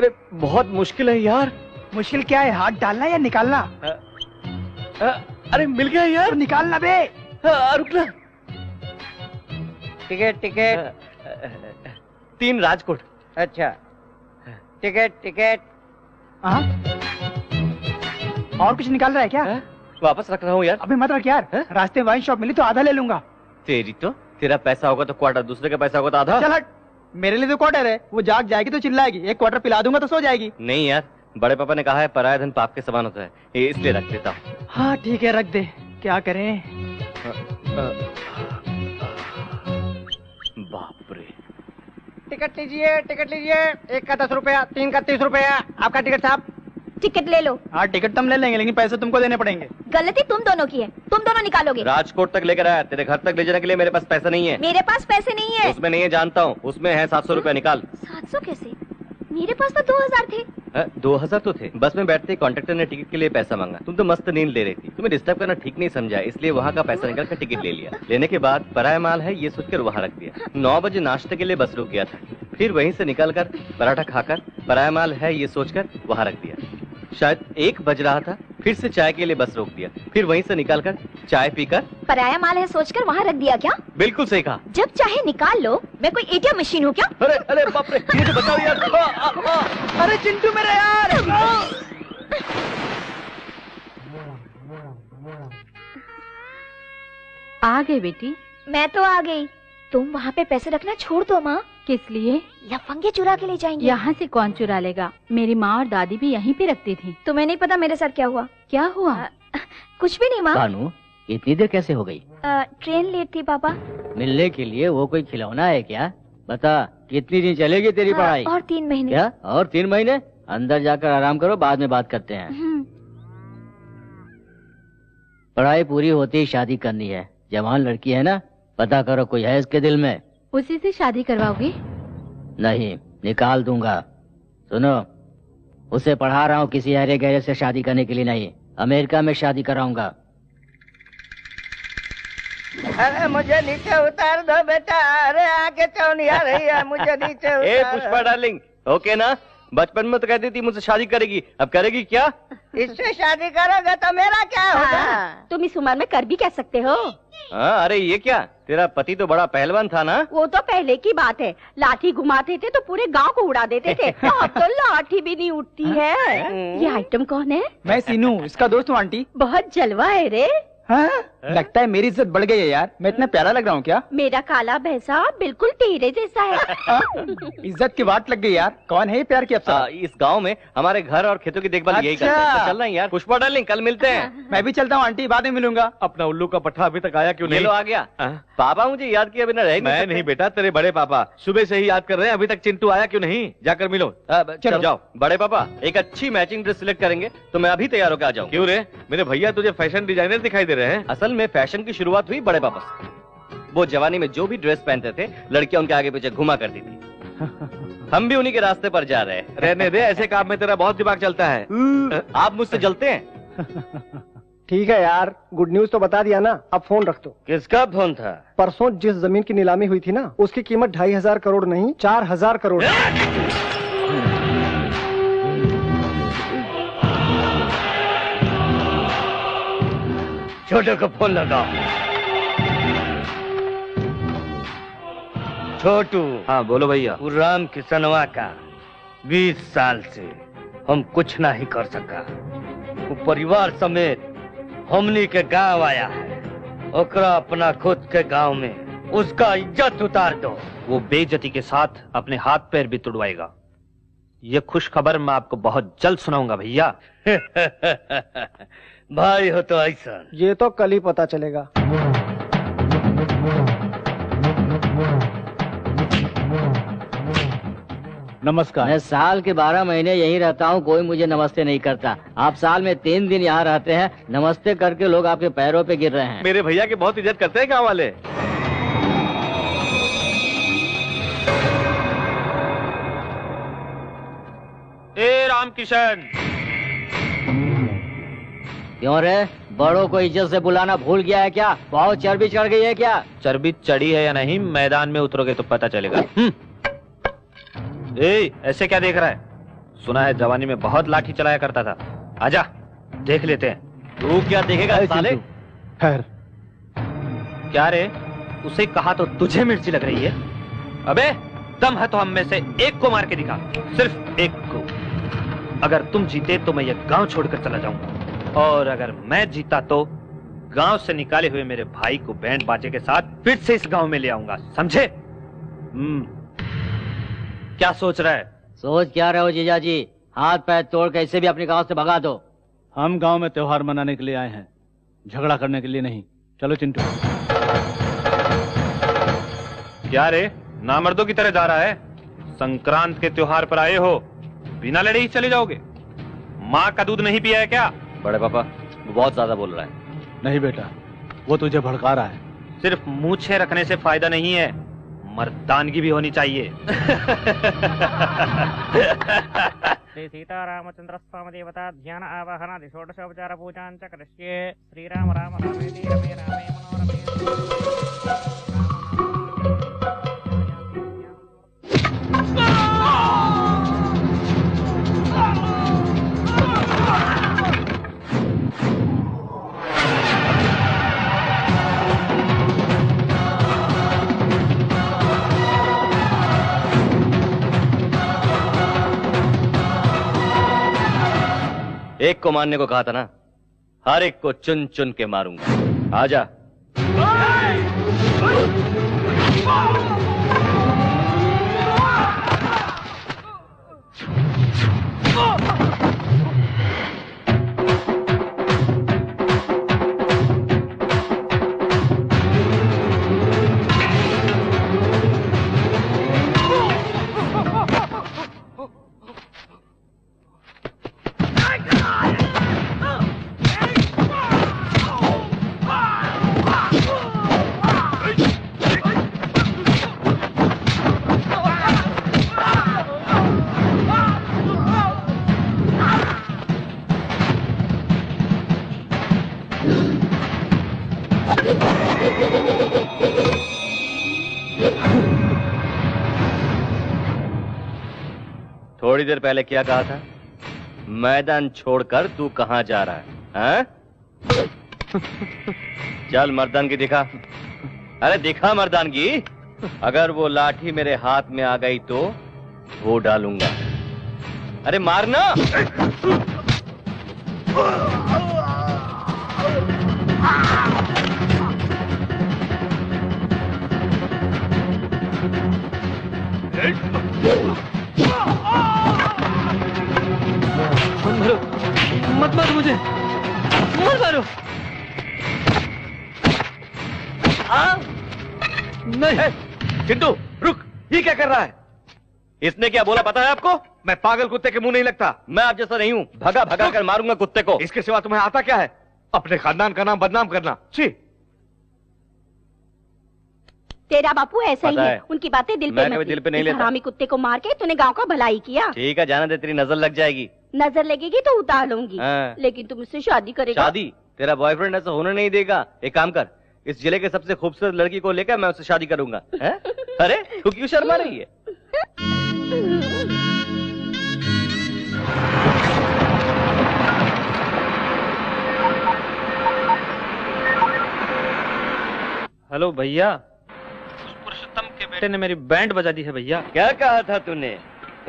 अरे बहुत मुश्किल है यार। मुश्किल क्या है, हाथ डालना या निकालना? अरे मिल गया यार। तो निकालना बे। रुकना। Ticket ticket. 3 राजकोट। अच्छा टिकट टिकट। और कुछ निकाल रहा है क्या? वापस रख रहा हूँ यार। अबे मत रख यार। रास्ते वाइन शॉप मिली तो आधा ले लूंगा। तेरी तो, तेरा पैसा होगा तो क्वार्टर, दूसरे का पैसा होगा तो आधा। चल हट, मेरे लिए तो क्वार्टर है। वो जाग जाएगी तो चिल्लाएगी, 1 क्वार्टर पिला दूंगा तो सो जाएगी। नहीं यार, बड़े पापा ने कहा है पराया धन पाप के समान होता है, इसलिए रख देता हूँ। हाँ ठीक है, रख दे। क्या करें? बाप रे। टिकट लीजिए टिकट लीजिए। 1 का 10 रुपया, 3 का 30 रुपया। आपका टिकट साहब। टिकट ले लो। हाँ टिकट तुम ले लेंगे, लेकिन पैसे तुमको देने पड़ेंगे। गलती तुम दोनों की है, तुम दोनों निकालोगे। राजकोट तक लेकर आया, तेरे घर तक ले जाने के लिए मेरे पास पैसा नहीं है। मेरे पास पैसे नहीं है। उसमें नहीं है, जानता हूँ। उसमें है 700 रुपया, निकाल। 700 कैसे? मेरे पास तो 2000 थे। 2000 तो थे। बस में बैठते कॉन्ट्रेक्टर ने टिकट के लिए पैसा मांगा। तुम तो मस्त नींद ले रही थी, तुम्हें डिस्टर्ब करना ठीक नहीं समझा, इसलिए वहाँ का पैसा निकाल कर टिकट ले लिया। लेने के बाद पराया माल है ये सोचकर वहाँ रख दिया। 9 बजे नाश्ते के लिए बस रुक गया था, फिर वहीं से निकलकर पराठा खाकर पराया माल है ये सोचकर वहाँ रख दिया। शायद 1 बज रहा था, फिर से चाय के लिए बस रोक दिया, फिर वहीं से निकलकर चाय पीकर पराया माल है सोचकर वहाँ रख दिया। क्या? बिल्कुल सही कहा। जब चाहे निकाल लो। मैं कोई एटीएम मशीन हूँ क्या? अरे अरे बाप रे, मुझे बताओ यार। अरे चिंटू मेरे यार। आ गई बेटी? मैं तो आ गई। तुम वहाँ पे पैसे रखना छोड़ दो माँ। किस लिए? लफंगे चुरा के ले जाएंगे। यहाँ से कौन चुरा लेगा? मेरी माँ और दादी भी यहीं पे रखती थी। तुम्हें नहीं पता मेरे साथ क्या हुआ? क्या हुआ? कुछ भी नहीं माँ। भानु, इतनी देर कैसे हो गई? ट्रेन लेट थी पापा। मिलने के लिए वो कोई खिलौना है क्या? बता, कितनी दिन चलेगी तेरी पढ़ाई? और 3 महीने। क्या? और 3 महीने? अंदर जाकर आराम करो, बाद में बात करते हैं। पढ़ाई पूरी होती ही शादी करनी है। जवान लड़की है ना, पता करो कोई है इसके दिल में। उसी से शादी करवाओगे? नहीं, निकाल दूंगा। सुनो, उसे पढ़ा रहा हूँ, किसी हरे गहरे से शादी करने के लिए नहीं, अमेरिका में शादी कराऊंगा। अरे मुझे नीचे उतार दो बेटा। अरे आगे क्यों नहीं आ रही है? मुझे नीचे उतार। ए पुष्पा डार्लिंग, ओके ना? बचपन में तो कहती थी मुझसे शादी करेगी, अब करेगी क्या? इससे शादी करोगे तो मेरा क्या होगा? तुम इस उम्र में कर भी कह सकते हो। हाँ, अरे ये क्या, तेरा पति तो बड़ा पहलवान था ना? वो तो पहले की बात है। लाठी घुमाते थे तो पूरे गांव को उड़ा देते थे। अब तो लाठी भी नहीं उठती है। ये आइटम कौन है? मैं सीनू, इसका दोस्त हूँ आंटी। बहुत जलवा है रे। हाँ? लगता है मेरी इज्जत बढ़ गई है यार। मैं इतना प्यारा लग रहा हूँ क्या? मेरा काला भैंसा बिल्कुल तेरे जैसा है। इज्जत की बात लग गई यार। कौन है ये प्यार की अप्सरा? इस गांव में हमारे घर और खेतों की देखभाल यही करते हैं। तो चल रहा है यार। पुष्पा डार्लिंग, कल मिलते हैं। मैं भी चलता हूँ आंटी, बाद में मिलूंगा। अपना उल्लू का पट्टा अभी तक आया क्यों नहीं? लो आ गया। पापा मुझे याद किया बिना रह मैं नहीं बेटा, तेरे बड़े पापा सुबह से ही याद कर रहे हैं, अभी तक चिंटू आया क्यों नहीं? जाकर मिलो। चलो जाओ। बड़े पापा एक अच्छी मैचिंग ड्रेस सिलेक्ट करेंगे तो मैं अभी तैयार होकर आ जाऊँ। क्यों रे, मेरे भैया तुझे फैशन डिजाइनर दिखाई दे रहे हैं। असल में फैशन की शुरुआत हुई बड़े पापा से। वो जवानी में जो भी ड्रेस पहनते थे, लड़कियां उनके आगे पीछे घुमा करती थी। हम भी उन्हीं के रास्ते पर जा रहे हैं। रहने दे, ऐसे काम में तेरा बहुत दिमाग चलता है। आप मुझसे जलते हैं? ठीक है यार, गुड न्यूज तो बता दिया ना, अब फोन रख दो। किसका फोन था? परसों जिस जमीन की नीलामी हुई थी ना, उसकी कीमत 2500 करोड़ नहीं 4000 करोड़। छोटू को फोन लगाओ। छोटू। हाँ बोलो भैया। राम किसनवा का 20 साल से हम कुछ नहीं कर सका। वो परिवार समेत हमनी के गांव आया है। ओकरा अपना खुद के गांव में उसका इज्जत उतार दो। वो बेइज्जती के साथ अपने हाथ पैर भी तुड़वाएगा। ये खुश खबर मैं आपको बहुत जल्द सुनाऊंगा भैया। भाई हो तो ऐसा। ये तो कल ही पता चलेगा। नमस्कार। मैं साल के 12 महीने यहीं रहता हूँ, कोई मुझे नमस्ते नहीं करता। आप साल में 3 दिन यहाँ रहते हैं, नमस्ते करके लोग आपके पैरों पे गिर रहे हैं। मेरे भैया की बहुत इज्जत करते हैं गाँव वाले। ए रामकिशन। क्यों रे, बड़ों को इज्जत से बुलाना भूल गया है क्या? बहुत चर्बी चढ़ गई है क्या? चर्बी चढ़ी है या नहीं, मैदान में उतरोगे तो पता चलेगा। ए, ऐसे क्या देख रहा है? सुना है जवानी में बहुत लाठी चलाया करता था। आजा देख लेते हैं। तू क्या देखेगा साले? खैर, क्या रे, उसे कहा तो तुझे मिर्ची लग रही है? अबे दम है तो हम में से एक को मार के दिखा, सिर्फ एक को। अगर तुम जीते तो मैं ये गांव छोड़कर चला जाऊंगा, और अगर मैं जीता तो गांव से निकाले हुए मेरे भाई को बैंड बाजे के साथ फिर से इस गांव में ले आऊंगा, समझे? क्या सोच रहा है? सोच क्या रहे हो जीजा जी? हाथ पैर तोड़ के इसे भी अपने गांव से भगा दो। हम गांव में त्योहार मनाने के लिए आए हैं, झगड़ा करने के लिए नहीं। चलो चिंटू। क्या रे, नामर्दों की तरह जा रहा है? संक्रांत के त्योहार पर आए हो, बिना लड़े ही चले जाओगे? माँ का दूध नहीं पिया है क्या? बड़े पापा, वो बहुत ज्यादा बोल रहा है। नहीं बेटा, वो तुझे भड़का रहा है। सिर्फ मूछें रखने से फायदा नहीं है, मर्दानगी भी होनी चाहिए। श्री सीतारामचंद्र स्वामी देवता ध्यान आवाहनादि षोडशोपचार पूजां च करिष्ये। श्रीराम राम रामेति रमे रामे मनोरमे। एक को मारने को कहा था ना, हर एक को चुन चुन के मारूंगा। आजा। थोड़ी देर पहले क्या कहा था? मैदान छोड़कर तू कहां जा रहा है? हाँ? चल मर्दानगी दिखा। अरे दिखा मर्दानगी। अगर वो लाठी मेरे हाथ में आ गई तो वो डालूंगा। अरे मारना। मत मारो मुझे, मत मारो। नहीं चिंटू रुक, ये क्या कर रहा है? इसने क्या बोला पता है आपको? मैं पागल कुत्ते के मुंह नहीं लगता। मैं आप जैसा नहीं हूँ, भगा भगा कर मारूंगा कुत्ते को। इसके सिवा तुम्हें आता क्या है? अपने खानदान का नाम बदनाम करना। छी। तेरा बापू ऐसा ही पता है, है। उनकी बातें दिल मैं पे कभी दिल पे नहीं इस लेता। हरामी कुत्ते को मार के तूने गांव का भलाई किया। ठीक है जाना दे, तेरी नजर लग जाएगी। नजर लगेगी तो उतार लूंगी। हाँ। लेकिन तुम मुझसे शादी करेगा? शादी? तेरा बॉयफ्रेंड ऐसा होने नहीं देगा। एक काम कर, इस जिले के सबसे खूबसूरत लड़की को लेकर मैं उससे शादी करूंगा। हैं? अरे तू क्यों शर्मा रही है? हेलो भैया, उस पुरुषोत्तम के बेटे ने मेरी बैंड बजा दी है भैया। क्या कहा था तूने?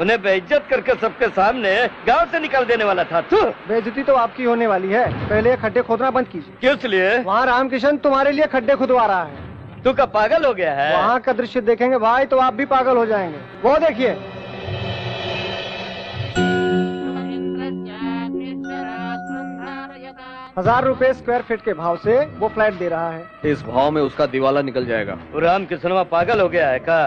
उन्हें बेइज्जत करके सबके सामने गांव से निकाल देने वाला था तू। बेइज्जती तो आपकी होने वाली है। पहले ये खड्डे खोदना बंद कीजिए। किस लिए? वहाँ रामकिशन तुम्हारे लिए खड्डे खुदवा रहा है। तू का पागल हो गया है? वहाँ का दृश्य देखेंगे भाई तो आप भी पागल हो जाएंगे। वो देखिए। ₹1000 स्क्वायर फीट के भाव से वो फ्लैट दे रहा है। इस भाव में उसका दिवाला निकल जाएगा। राम किसनवा पागल हो गया है का?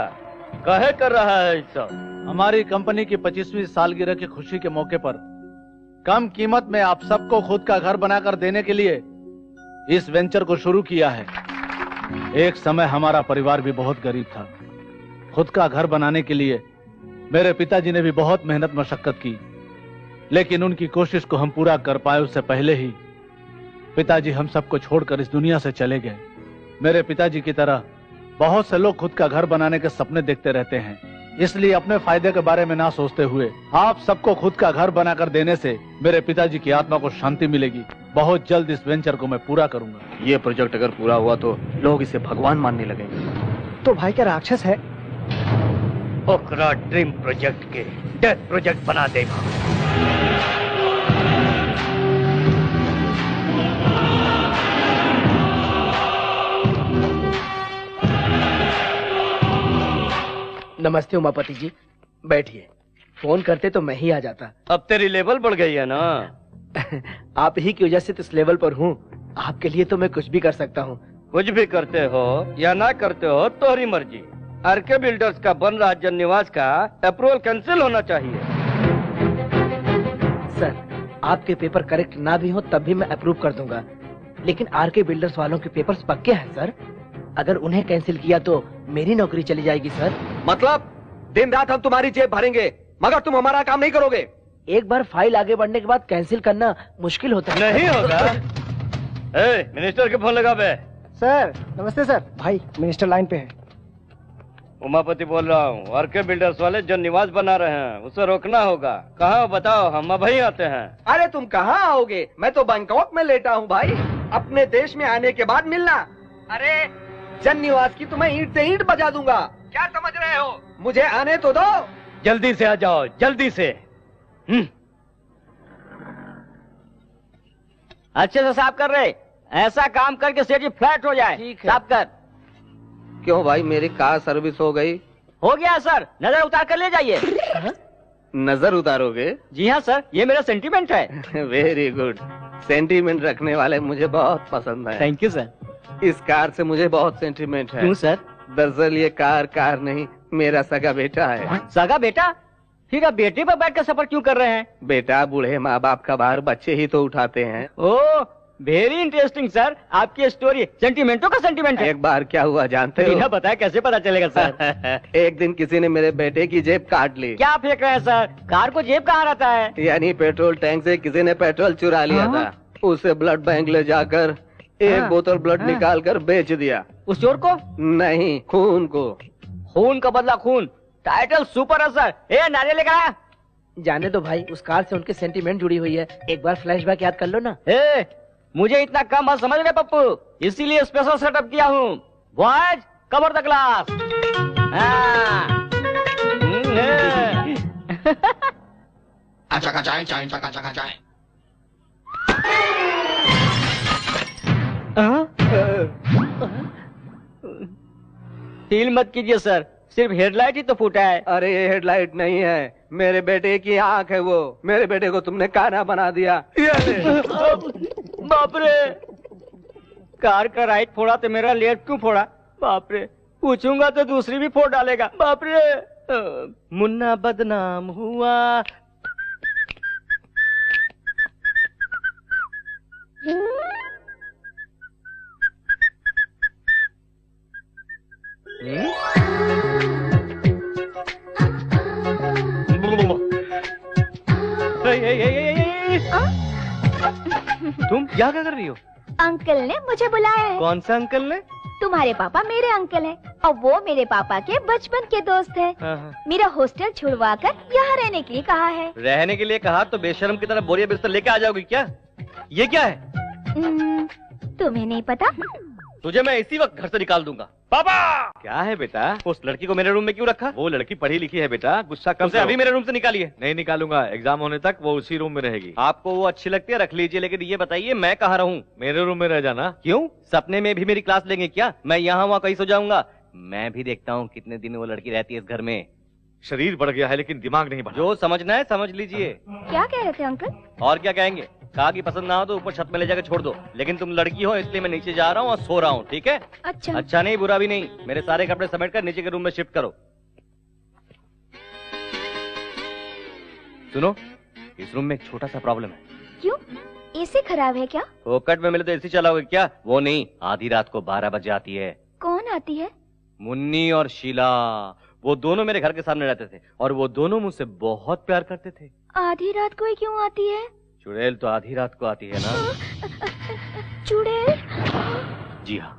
काहे कर रहा है ऐसा? हमारी कंपनी की 25वीं सालगिरह की खुशी के मौके पर कम कीमत में आप सबको खुद का घर बनाकर देने के लिए इस वेंचर को शुरू किया है। एक समय हमारा परिवार भी बहुत गरीब था। खुद का घर बनाने के लिए मेरे पिताजी ने भी बहुत मेहनत मशक्कत की, लेकिन उनकी कोशिश को हम पूरा कर पाए उससे पहले ही पिताजी हम सबको छोड़कर इस दुनिया से चले गए। मेरे पिताजी की तरह बहुत से लोग खुद का घर बनाने के सपने देखते रहते हैं, इसलिए अपने फायदे के बारे में ना सोचते हुए आप सबको खुद का घर बनाकर देने से मेरे पिताजी की आत्मा को शांति मिलेगी। बहुत जल्द इस वेंचर को मैं पूरा करूंगा। ये प्रोजेक्ट अगर पूरा हुआ तो लोग इसे भगवान मानने लगेंगे। तो भाई क्या राक्षस है? ओकरा ड्रीम प्रोजेक्ट के डेथ प्रोजेक्ट बना देगा। नमस्ते उमापति जी, बैठिए। फोन करते तो मैं ही आ जाता। अब तेरी लेवल बढ़ गई है ना। आप ही की वजह से तो इस लेवल पर हूँ। आपके लिए तो मैं कुछ भी कर सकता हूँ। कुछ भी करते हो या ना करते हो तोहरी मर्जी। आरके बिल्डर्स का बन रहा जन निवास का अप्रूवल कैंसिल होना चाहिए। सर, आपके पेपर करेक्ट ना भी हो तब भी मैं अप्रूव कर दूंगा, लेकिन आरके बिल्डर्स वालों के पेपर्स पक्के हैं सर। अगर उन्हें कैंसिल किया तो मेरी नौकरी चली जाएगी सर। मतलब दिन रात हम तुम्हारी जेब भरेंगे मगर तुम हमारा काम नहीं करोगे। एक बार फाइल आगे बढ़ने के बाद कैंसिल करना मुश्किल होता है। नहीं होगा। मिनिस्टर के फोन लगा बे। सर नमस्ते सर। भाई मिनिस्टर लाइन पे है। उमापति बोल रहा हूँ। आरके बिल्डर्स वाले जो निवास बना रहे हैं उसे रोकना होगा। कहाँ बताओ, हम अभी आते हैं। अरे तुम कहाँ आओगे? मैं तो बैंकॉक में लेटा हूँ भाई। अपने देश में आने के बाद मिलना। अरे जन निवास की तो मैं ईंट से ईंट बजा दूंगा। क्या समझ रहे हो? मुझे आने तो दो। जल्दी से आ जाओ, जल्दी से। अच्छे से साफ कर रहे। ऐसा काम करके सेठ जी फ्लैट हो जाए। साफ कर। क्यों भाई, मेरी कार सर्विस हो गई? हो गया सर, नजर उतार कर ले जाइए। नजर उतारोगे? जी हाँ सर, ये मेरा सेंटीमेंट है। Very good. सेंटीमेंट रखने वाले मुझे बहुत पसंद है। Thank you sir. इस कार से मुझे बहुत सेंटीमेंट है। क्यों सर? दरअसल ये कार नहीं, मेरा सगा बेटा है। सगा बेटा? फिर आप बेटे पर बैठ कर सफर क्यों कर रहे हैं? बेटा बूढ़े माँ बाप का भार बच्चे ही तो उठाते हैं। ओह वेरी इंटरेस्टिंग सर, आपकी स्टोरी सेंटीमेंटों का सेंटीमेंट है। एक बार क्या हुआ जानते हो? बिना बताया कैसे पता चलेगा सर? एक दिन किसी ने मेरे बेटे की जेब काट ली। क्या फेंक रहे हैं सर? कार को जेब कहाँ रहता है? यानी पेट्रोल टैंक से किसी ने पेट्रोल चुरा लिया था। उसे ब्लड बैंक ले जाकर एक बोतल ब्लड निकाल कर बेच दिया। उस चोर को? नहीं, खून को। खून का बदला खून, टाइटल सुपर है सर। नारियल लेकर आया। जाने दो भाई, उस कार से उनके सेंटीमेंट जुड़ी हुई है। एक बार फ्लैशबैक याद कर लो ना। मुझे इतना कम मत समझ रहे पप्पू, इसीलिए स्पेशल सेटअप किया हूँ। Boys cover the class. Feel मत कीजिए सर, सिर्फ हेडलाइट ही तो फूटा है। अरे ये हेडलाइट नहीं है, मेरे बेटे की आंख है वो। मेरे बेटे को तुमने काना बना दिया। बाप रे, कार का राइट फोड़ा तो मेरा लेफ्ट क्यों फोड़ा? बाप रे, पूछूंगा तो दूसरी भी फोड़ डालेगा। बाप रे। मुन्ना बदनाम हुआ। तुम क्या कर रही हो? अंकल ने मुझे बुलाया है। कौन सा अंकल ने? तुम्हारे पापा मेरे अंकल हैं और वो मेरे पापा के बचपन के दोस्त हैं। मेरा हॉस्टल छुड़वाकर यहाँ रहने के लिए कहा है। रहने के लिए कहा तो बेशर्म की तरह बोरिया बिस्तर लेके आ जाओगी क्या? ये क्या है? तुम्हें नहीं पता? तुझे मैं इसी वक्त घर से निकाल दूंगा। पापा! क्या है बेटा? उस लड़की को मेरे रूम में क्यों रखा? वो लड़की पढ़ी लिखी है बेटा, गुस्सा कम से अभी मेरे रूम से निकालिए। नहीं निकालूंगा, एग्जाम होने तक वो उसी रूम में रहेगी। आपको वो अच्छी लगती है, रख लीजिए, लेकिन ये बताइए मैं कहाँ रहूँ? मेरे रूम में रह जाना। क्यों? सपने में भी मेरी क्लास लेंगे क्या? मैं यहाँ वहाँ कहीं सो जाऊंगा। मैं भी देखता हूँ कितने दिन वो लड़की रहती है इस घर में। शरीर बढ़ गया है लेकिन दिमाग नहीं बढ़ा। जो समझना है समझ लीजिए। क्या कह रहे थे अंकल? और क्या कहेंगे? कहा कि पसंद ना हो तो ऊपर छत में ले जाकर छोड़ दो, लेकिन तुम लड़की हो इसलिए मैं नीचे जा रहा हूँ और सो रहा हूँ, ठीक है? अच्छा नहीं, बुरा भी नहीं। मेरे सारे कपड़े समेट कर नीचे के रूम में शिफ्ट करो। सुनो, इस रूम में एक छोटा सा प्रॉब्लम है। क्यों? एसी खराब है क्या? फोकट में मिले तो एसी चलाओगे क्या? वो नहीं, आधी रात को 12 बजे आती है। कौन आती है? मुन्नी और शीला। वो दोनों मेरे घर के सामने रहते थे और वो दोनों मुझसे बहुत प्यार करते थे। आधी रात को ही क्यों आती है? चुड़ैल तो आधी रात को आती है ना। चुड़ैल? जी हाँ,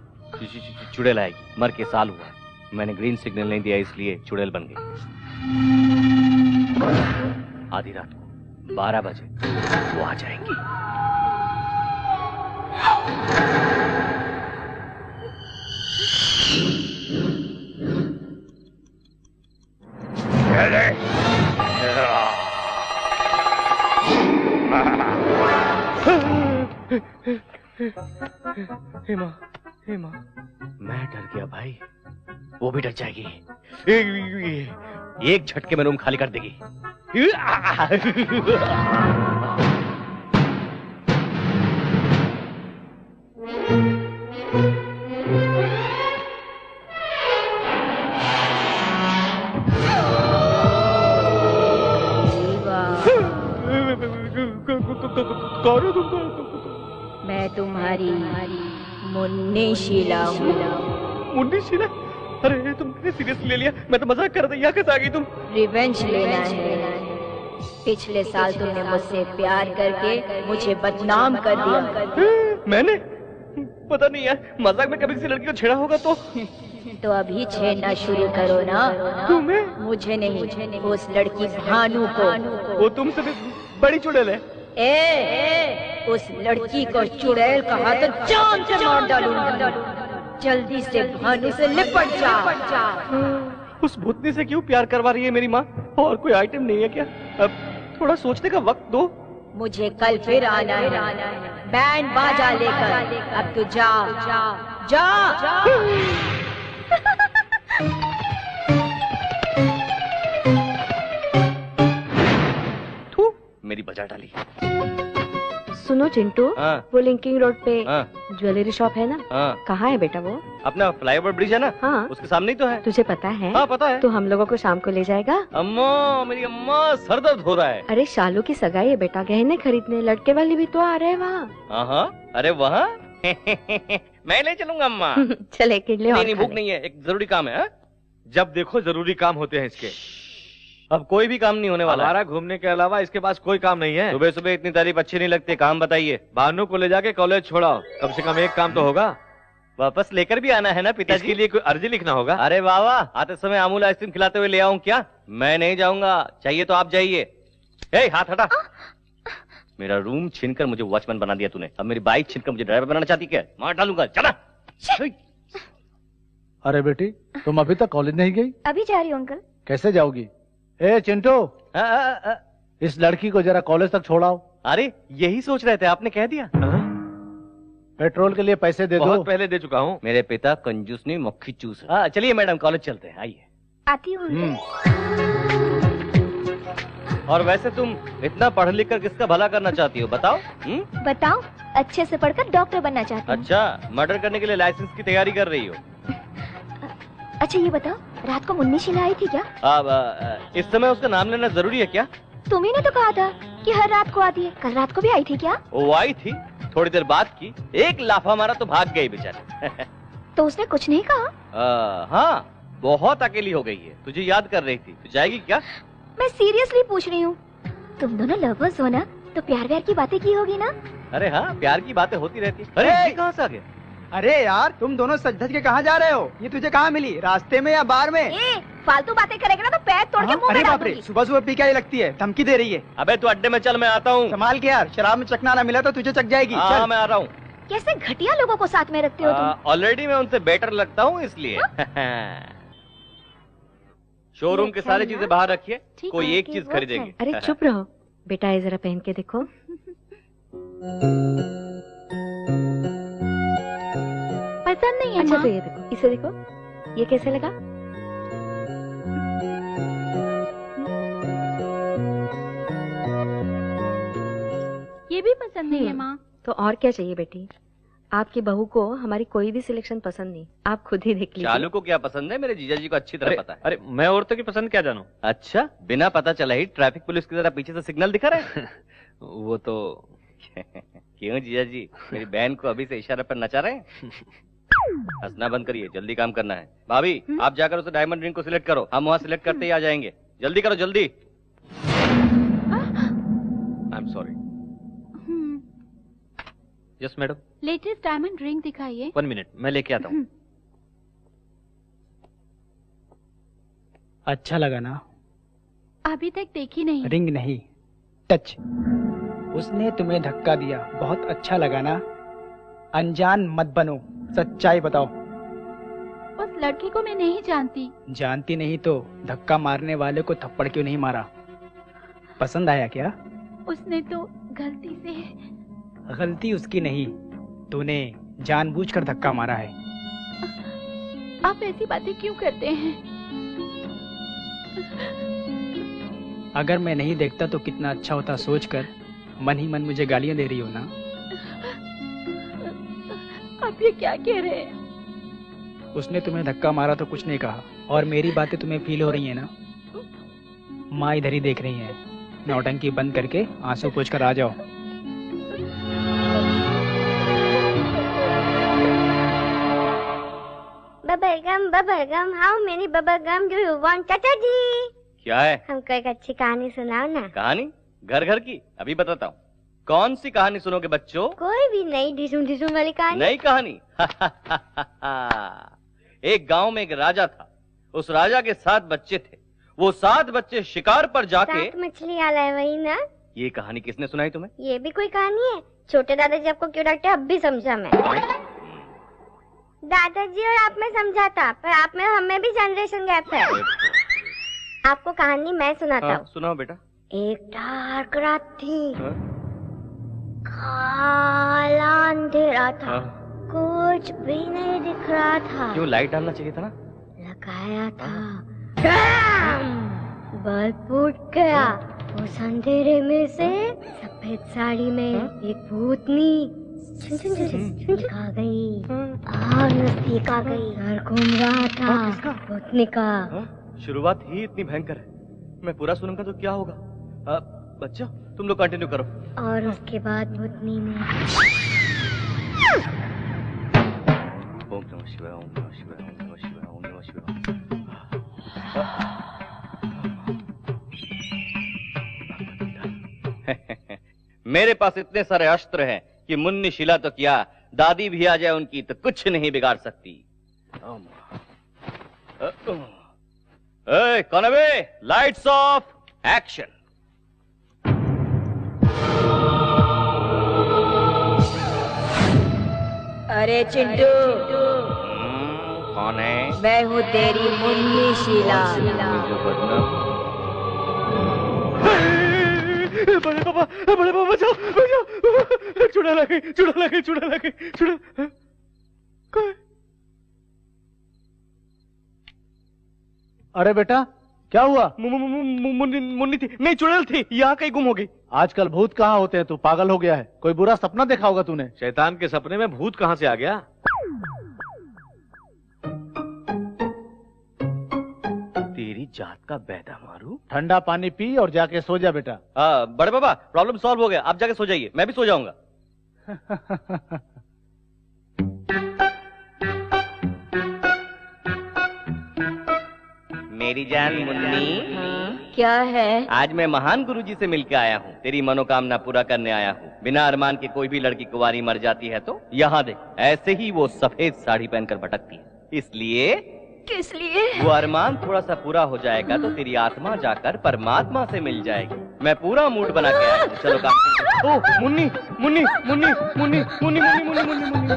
चुड़ैल आएगी। मर के साल हुआ, मैंने ग्रीन सिग्नल नहीं दिया इसलिए चुड़ैल बन गई। आधी रात को 12 बजे वो आ जाएंगी। हेमा, हेमा, मैं डर गया भाई, वो भी डर जाएगी। एक झटके में रूम खाली कर देगी। मैं तुम्हारी मुन्नी शीला हूँ। मुन्नी शीला? अरे तुमने सीरियस ले लिया, मैं तो मजाक कर रही, यहाँ कैसे आ गई तुम? रिवेंज लेना है। पिछले साल तुमने मुझसे प्यार करके मुझे बदनाम कर दिया। मैंने? पता नहीं यार, मजाक में कभी किसी लड़की को छेड़ा होगा तो अभी छेड़ना शुरू करो ना। तुम्हें? मुझे नहीं, उस लड़की भानु को। वो तुमसे भी बड़ी चुड़ैल है। उस लड़की को चुड़ैल कहा तो जान से मार डालूंगा। जल्दी से भानु से लिपट जा। उस भूतनी से क्यों प्यार करवा रही है मेरी माँ? और कोई आइटम नहीं है क्या? अब थोड़ा सोचने का वक्त दो। मुझे कल फिर आना है, बैंड बाजा लेकर। अब तो जा जा जा। थू, मेरी बजा डाली। सुनो चिंटू, वो लिंकिंग रोड पे ज्वेलरी शॉप है ना? कहाँ है बेटा वो? अपना फ्लाईओवर ब्रिज है ना? हाँ, उसके सामने ही तो है। तुझे पता है? हाँ पता है। तो हम लोगों को शाम को ले जाएगा? अम्मा, मेरी अम्मा, सर दर्द हो रहा है। अरे शालू की सगाई है बेटा, गहने खरीदने। लड़के वाले भी तो आ रहे हैं वहाँ। हाँ, अरे वहाँ? मैं ले चलूंगा अम्मा। चल एक इडली और नहीं, भूख नहीं है, एक जरूरी काम है। जब देखो जरूरी काम होते हैं इसके। अब कोई भी काम नहीं होने वाला। हमारा घूमने के अलावा इसके पास कोई काम नहीं है। सुबह सुबह इतनी तारीफ अच्छी नहीं लगती, काम बताइए। भानु को ले जाके कॉलेज छोड़ाओ, कम से कम एक काम तो होगा। वापस लेकर भी आना है ना पिताजी? इसके लिए कोई अर्जी लिखना होगा। अरे वाह वाह, आते समय अमूल आइसक्रीम खिलाते हुए ले आऊं क्या? मैं नहीं जाऊंगा, चाहिए तो आप जाइए। हाथ हटा। मेरा रूम छीनकर मुझे वॉचमैन बना दिया तूने, अब मेरी बाइक छीनकर मुझे ड्राइवर बनाना चाहती क्या? मार डालूंगा, चला। अरे बेटी, तुम अभी तक कॉलेज नहीं गई? अभी जा रही हूँ अंकल। कैसे जाओगी? ए चिंटू, इस लड़की को जरा कॉलेज तक छोड़ाओ। अरे यही सोच रहे थे, आपने कह दिया। पेट्रोल के लिए पैसे दे दो। बहुत पहले दे चुका हूँ। मेरे पिता कंजूस नहीं, मक्खी चूस है। चलिए मैडम, कॉलेज चलते हैं, आइए। आती हूँ। और वैसे तुम इतना पढ़ लिख कर किसका भला करना चाहती हो, बताओ? बताओ, अच्छे से पढ़कर डॉक्टर बनना चाहती हूँ। अच्छा, मर्डर करने के लिए लाइसेंस की तैयारी कर रही हो? अच्छा ये बताओ, रात को मुन्नी शीला आई थी क्या? अब इस समय उसका नाम लेना जरूरी है क्या? तुम्ही ने तो कहा था कि हर रात को आती है। कल रात को भी आई थी क्या? वो आई थी, थोड़ी देर बात की, एक लाफा मारा तो भाग गई बेचारी। तो उसने कुछ नहीं कहा? हाँ, बहुत अकेली हो गई है, तुझे याद कर रही थी। तू जाएगी क्या? मैं सीरियसली पूछ रही हूँ। तुम दोनों लवर्स हो ना, तो प्यार व्यार की बातें की होगी ना? अरे हाँ, प्यार की बातें होती रहती। अरे कहाँ से आ गए? अरे यार, तुम दोनों सज धज के कहाँ जा रहे हो? ये तुझे कहाँ मिली, रास्ते में या बार में? फालतू बातें करेगा ना तो पैर तोड़ के मुंह में डाल दूंगी। सुबह सुबह पी क्या ये लगती है, धमकी दे रही है। अबे तू अड्डे में चल, मैं आता हूँ। संभाल के यार, शराब में चखना ना मिला तो तुझे चख जाएगी। हाँ मैं आ रहा हूँ। कैसे घटिया लोगों को साथ में रखते हो तुम? ऑलरेडी मैं उनसे बेटर लगता हूँ इसलिए। शोरूम के सारी चीजें बाहर रखिए, कोई एक चीज खरीदेंगे। अरे चुप रहो बेटा, ये जरा पहन के देखो। पसंद नहीं है? अच्छा तो ये देखो, इसे देखो, ये कैसे लगा? ये भी पसंद नहीं है माँ। तो और क्या चाहिए बेटी? आपकी बहू को हमारी कोई भी सिलेक्शन पसंद नहीं, आप खुद ही देख लीजिए। चालू को क्या पसंद है, मेरे जीजा जी को अच्छी तरह पता है। अरे मैं औरतों की पसंद क्या जानूं? अच्छा, बिना पता चला ही ट्रैफिक पुलिस की तरह पीछे से सिग्नल दिखा रहे? वो तो क्यों जीजा जी, मेरी बहन को अभी से इशारे पर नचा रहे हैं? हंसना बंद करिए, जल्दी काम करना है। भाभी आप जाकर उसे डायमंड रिंग को सिलेक्ट करो, हम वहाँ सिलेक्ट करते ही आ जाएंगे। जल्दी करो जल्दी। I am sorry. Yes madam. Latest diamond ring दिखाइए। 1 मिनट, मैं लेके आता हूँ। अच्छा लगा ना? अभी तक देखी नहीं। रिंग नहीं, टच। उसने तुम्हें धक्का दिया, बहुत अच्छा लगा ना? अनजान मत बनो, सच्चाई बताओ। उस लड़की को मैं नहीं जानती। जानती नहीं तो धक्का मारने वाले को थप्पड़ क्यों नहीं मारा? पसंद आया क्या? उसने तो गलती से। गलती उसकी नहीं, तूने जानबूझकर धक्का मारा है। आप ऐसी बातें क्यों करते हैं? अगर मैं नहीं देखता तो कितना अच्छा होता सोचकर मन ही मन मुझे गालियां दे रही हो ना? आप ये क्या कह रहे हैं? उसने तुम्हें धक्का मारा तो कुछ नहीं कहा, और मेरी बातें तुम्हें फील हो रही है ना? माँ इधर ही देख रही है। नौटंकी बंद करके आंसू पोंछ कर आ जाओ। Bubblegum, how many bubblegum do you want? चाचा जी क्या है? हमको एक अच्छी कहानी सुनाओ ना। कहानी? घर घर की? अभी बताता हूँ। कौन सी कहानी सुनोगे बच्चों? कोई भी नई ढिसुम ढिसुम वाली कहानी। नई कहानी? एक गांव में एक राजा था। उस राजा के 7 बच्चे थे। वो 7 बच्चे शिकार पर जाके। 7 मछली आला है वही ना? ये कहानी किसने सुनाई तुम्हें? ये भी कोई कहानी है? छोटे दादाजी आपको क्यों डांटते, अब भी समझा मैं। दादाजी और आप में समझा था, पर आप में हमें भी जनरेशन गैप है। आपको कहानी मैं सुनाता हूँ। सुनाओ बेटा। एक डार्क रात थी, काला अंधेरा था, कुछ भी नहीं दिख रहा था। क्यों? लाइट डालना चाहिए था ना। लगाया था, बल्ब फूट गया। उस अंधेरे में से सफेद साड़ी में एक भूतनी आ गई और नजदीक आ गई। घर घूम रहा था भूतनी का। शुरुआत ही इतनी भयंकर है, मैं पूरा सुनूंगा तो क्या होगा? बच्चों तुम लोग कंटिन्यू करो। और उसके बाद भूतनी ने ओम नमः शिवाय, ओम नमः शिवाय, ओम नमः शिवाय, ओम नमः शिवाय। मेरे पास इतने सारे अस्त्र हैं कि मुन्नी शिला तो क्या, दादी भी आ जाए उनकी तो कुछ नहीं बिगाड़ सकती। कौन है बे? Lights off, action. अरे चिंटू, कौन है? मैं हूँ तेरी मुन्नी शीला। बड़े पापा बचाओ बचाओ, चुड़ा लगे चुड़ा लगे चुड़ा लगे चुड़ा। अरे बेटा क्या हुआ? मुन्नी थी, नहीं चुड़ैल थी, यहाँ कहीं गुम हो गई। आजकल भूत कहाँ होते हैं? तू पागल हो गया है? कोई बुरा सपना देखा होगा तूने। शैतान के सपने में भूत कहाँ से आ गया? तेरी जात का बैदा मारू। ठंडा पानी पी और जाके सो जा बेटा। बड़े बाबा प्रॉब्लम सॉल्व हो गया, आप जाके सो जाइए, मैं भी सो जाऊंगा। मेरी जान मुन्नी। क्या है? आज मैं महान गुरुजी से मिलकर आया हूँ, तेरी मनोकामना पूरा करने आया हूँ। बिना अरमान के कोई भी लड़की कुंवारी मर जाती है तो यहाँ देख, ऐसे ही वो सफेद साड़ी पहनकर भटकती है। इसलिए किस लिए? वो अरमान थोड़ा सा पूरा हो जाएगा तो तेरी आत्मा जाकर परमात्मा से मिल जाएगी। मैं पूरा मूड बना के आया हूँ, चलो काम। ओ मुन्नी मुन्नी मुन्नी मुन्नी मुन्नी मुन्नी मुन्नी मुन्नी।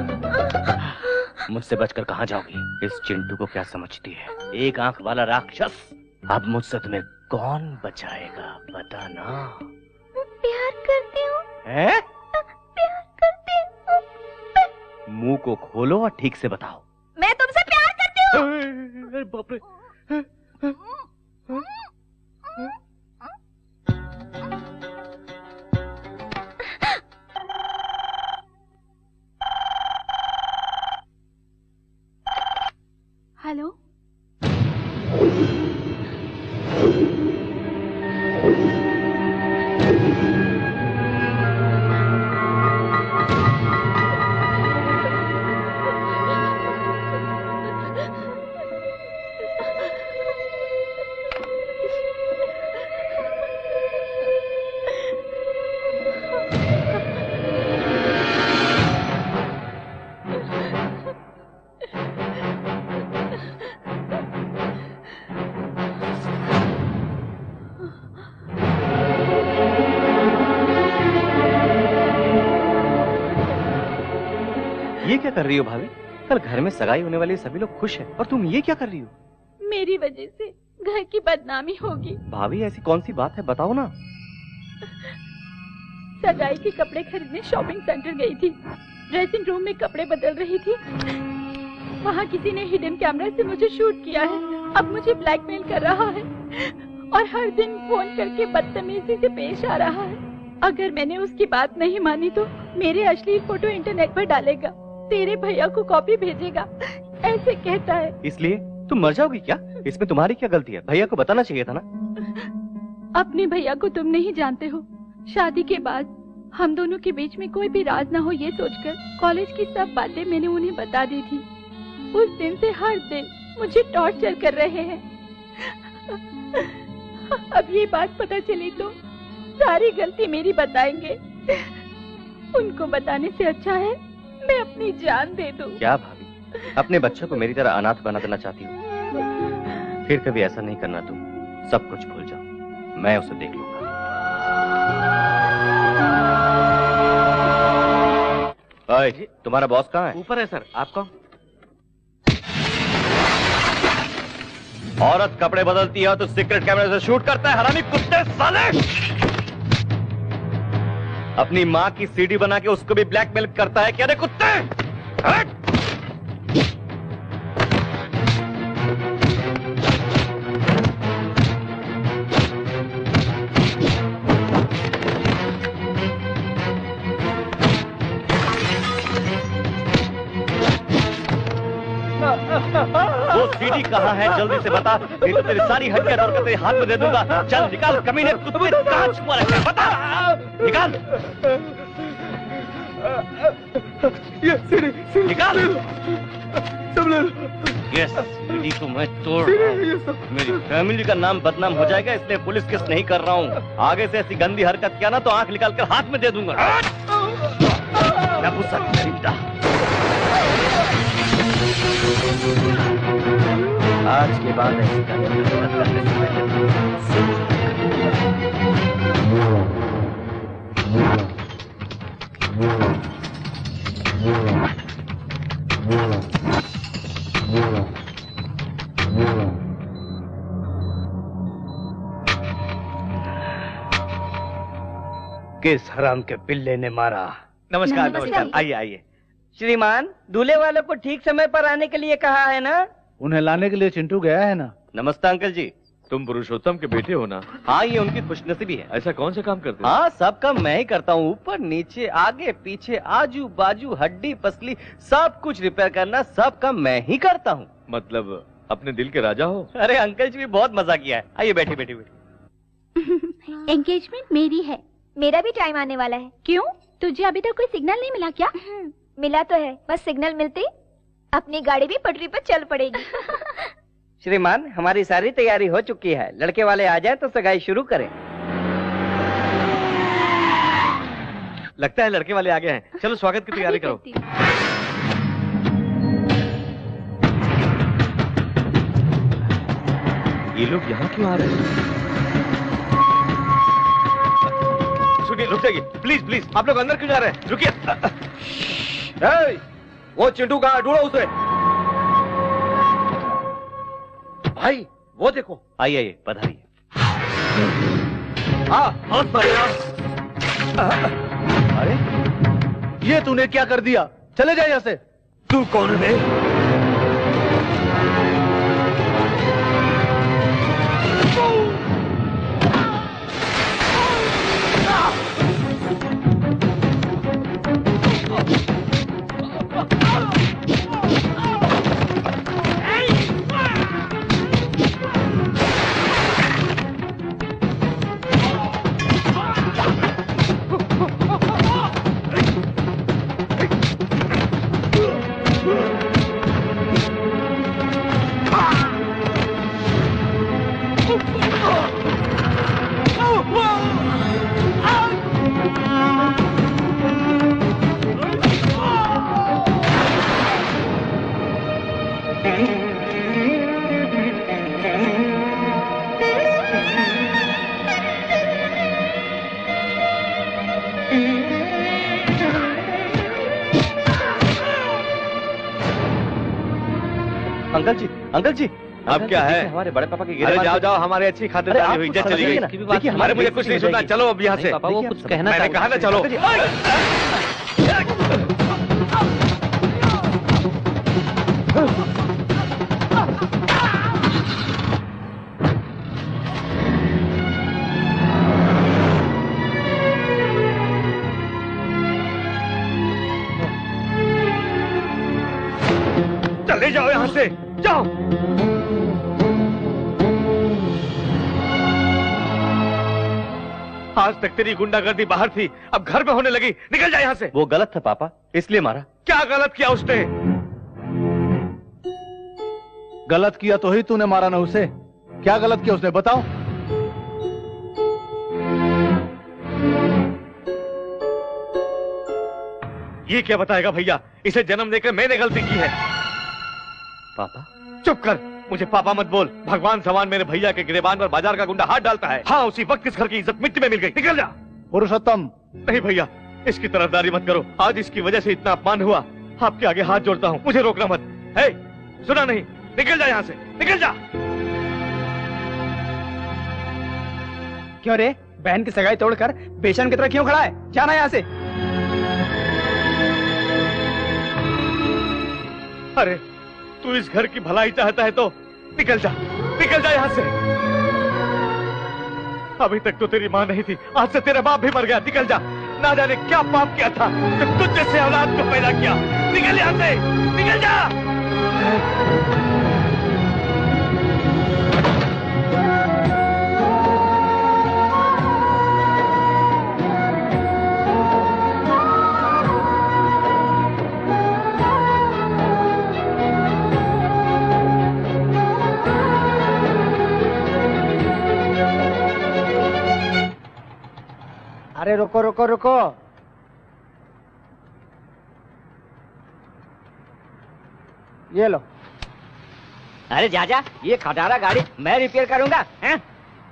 मुझसे बचकर कहाँ जाओगी? इस चिंटू को क्या समझती है? एक आंख वाला राक्षस। अब मुझसे तुम्हें कौन बचाएगा बताना। प्यार करती हूँ। हैं? प्यार करती हूँ। मुंह को खोलो और ठीक से बताओ। मैं तुमसे प्यार करती हूँ। अरे बाप रे। हेलो, ये क्या कर रही हो भाभी? कल घर में सगाई होने वाली सभी लोग खुश हैं और तुम ये क्या कर रही हो? मेरी वजह से घर की बदनामी होगी। भाभी ऐसी कौन सी बात है, बताओ ना। सगाई के कपड़े खरीदने शॉपिंग सेंटर गई थी। ड्रेसिंग रूम में कपड़े बदल रही थी। वहाँ किसी ने हिडन कैमरा से मुझे शूट किया है। अब मुझे ब्लैकमेल कर रहा है और हर दिन फोन करके बदतमीजी से पेश आ रहा है। अगर मैंने उसकी बात नहीं मानी तो मेरे अश्लील फोटो इंटरनेट पर डालेगा, तेरे भैया को कॉपी भेजेगा, ऐसे कहता है। इसलिए तुम मर जाओगी क्या? इसमें तुम्हारी क्या गलती है? भैया को बताना चाहिए था ना। अपने भैया को तुम नहीं जानते हो। शादी के बाद हम दोनों के बीच में कोई भी राज ना हो, ये सोचकर कॉलेज की सब बातें मैंने उन्हें बता दी थी। उस दिन से हर दिन मुझे टॉर्चर कर रहे हैं। अब ये बात पता चली तो सारी गलती मेरी बताएंगे। उनको बताने से अच्छा है मैं अपनी जान दे दूं। क्या भाभी, अपने बच्चों को मेरी तरह अनाथ बना देना चाहती हो? फिर कभी ऐसा नहीं करना तुम। सब कुछ भूल जाओ, मैं उसे देख लूंगा। ओए, तुम्हारा बॉस कहाँ है? ऊपर है सर। आप कौन? औरत कपड़े बदलती है तो सीक्रेट कैमरे से शूट करता है, हरामी कुत्ते साले! अपनी माँ की सीडी बना के उसको भी ब्लैकमेल करता है क्या रे कुत्ते? हट! वो सीडी कहाँ है जल्दी से बता, नहीं तो तेरी सारी हड्डियां तोड़कर तेरे हाथ में दे दूंगा। चल निकाल कमीने कुत्ते, कहाँ छुपा रखा है बता, निकाल। ये सीडी निकाल। सब ले लो। ये सीडी को मैं तोड़ रहा हूँ। मेरी फैमिली का नाम बदनाम हो जाएगा, इसलिए पुलिस केस नहीं कर रहा हूँ। आगे से ऐसी गंदी हरकत किया ना तो आंख निकाल कर हाथ में दे दूंगा। आज के बाद ऐसी करने से किस हराम के पिल्ले ने मारा? नमस्कार। नमस्कार। आइए आइए। श्रीमान, दूल्हे वालों को ठीक समय पर आने के लिए कहा है ना? उन्हें लाने के लिए चिंटू गया है ना। नमस्ते अंकल जी। तुम पुरुषोत्तम के बेटे हो ना? हाँ, ये उनकी खुशनसीबी है। ऐसा कौन सा काम करते हो? हाँ, सब काम मैं ही करता हूँ। ऊपर नीचे आगे पीछे आजू बाजू हड्डी पसली सब कुछ रिपेयर करना, सब काम मैं ही करता हूँ। मतलब अपने दिल के राजा हो? अरे अंकल जी भी बहुत मजा किया है। आइए बैठिए बैठिए बैठिए। एंगेजमेंट मेरी है। मेरा भी टाइम आने वाला है। क्यों, तुझे अभी तक कोई सिग्नल नहीं मिला क्या? मिला तो है, बस सिग्नल मिलते अपनी गाड़ी भी पटरी पर चल पड़ेगी। श्रीमान, हमारी सारी तैयारी हो चुकी है। लड़के वाले आ जाए तो सगाई शुरू करें। लगता है लड़के वाले आ गए हैं। चलो स्वागत की तैयारी करो। ये लोग यहाँ क्यों आ रहे हैं? सुनिए, रुक जाइए प्लीज प्लीज। आप लोग अंदर क्यों जा रहे हैं? रुकिए। वो चिंटू कहाँ? ढूंढो उसे। भाई वो देखो। आइए आइए, पधारिए। बहुत बढ़िया। अरे ये तूने क्या कर दिया? चले जाए यहाँ से। तू कौन है? अंकल जी अब क्या है? हमारे बड़े पापा की अरे जाओ जाओ, हमारे अच्छी खातिरदारी हुई, इज्जत चली गई। देखिए हमारे मुझे कुछ नहीं सुनना, चलो अब यहाँ से। पापा वो कुछ कहना मैंने कहा ना चलो। चले जाओ यहाँ से, जाओ। आज तक तेरी गुंडागर्दी बाहर थी, अब घर में होने लगी। निकल जा यहाँ से। वो गलत था पापा, इसलिए मारा। क्या गलत किया उसने? गलत किया तो ही तूने मारा ना उसे। क्या गलत किया उसने, बताओ। ये क्या बताएगा भैया? इसे जन्म देकर मैंने गलती की है। पापा चुप कर, मुझे पापा मत बोल। भगवान समान मेरे भैया के गिरेबान पर बाजार का गुंडा हाथ डालता है। हाँ, उसी वक्त इस घर की इज्जत मिट्टी में मिल गई। निकल जा। पुरुषोत्तम। नहीं भैया, इसकी तरफदारी मत करो। आज इसकी वजह से इतना अपमान हुआ। आपके आगे हाथ जोड़ता हूँ, मुझे रोकना मत। है सुना नहीं? निकल जा यहाँ से, निकल जा। क्यों रे, बहन की सगाई तोड़कर बेशर्म की तरह क्यों खड़ा है? जाना यहाँ से। अरे तू इस घर की भलाई चाहता है तो निकल जा, निकल जा यहाँ से। अभी तक तो तेरी माँ नहीं थी, आज से तेरा बाप भी मर गया। निकल जा। ना जाने क्या पाप किया था जो तुझ जैसे औलाद को पैदा किया। निकल यहाँ से, निकल जा। अरे रुको रुको रुको। ये लो। अरे जाजा, ये खटारा गाड़ी मैं रिपेयर करूंगा।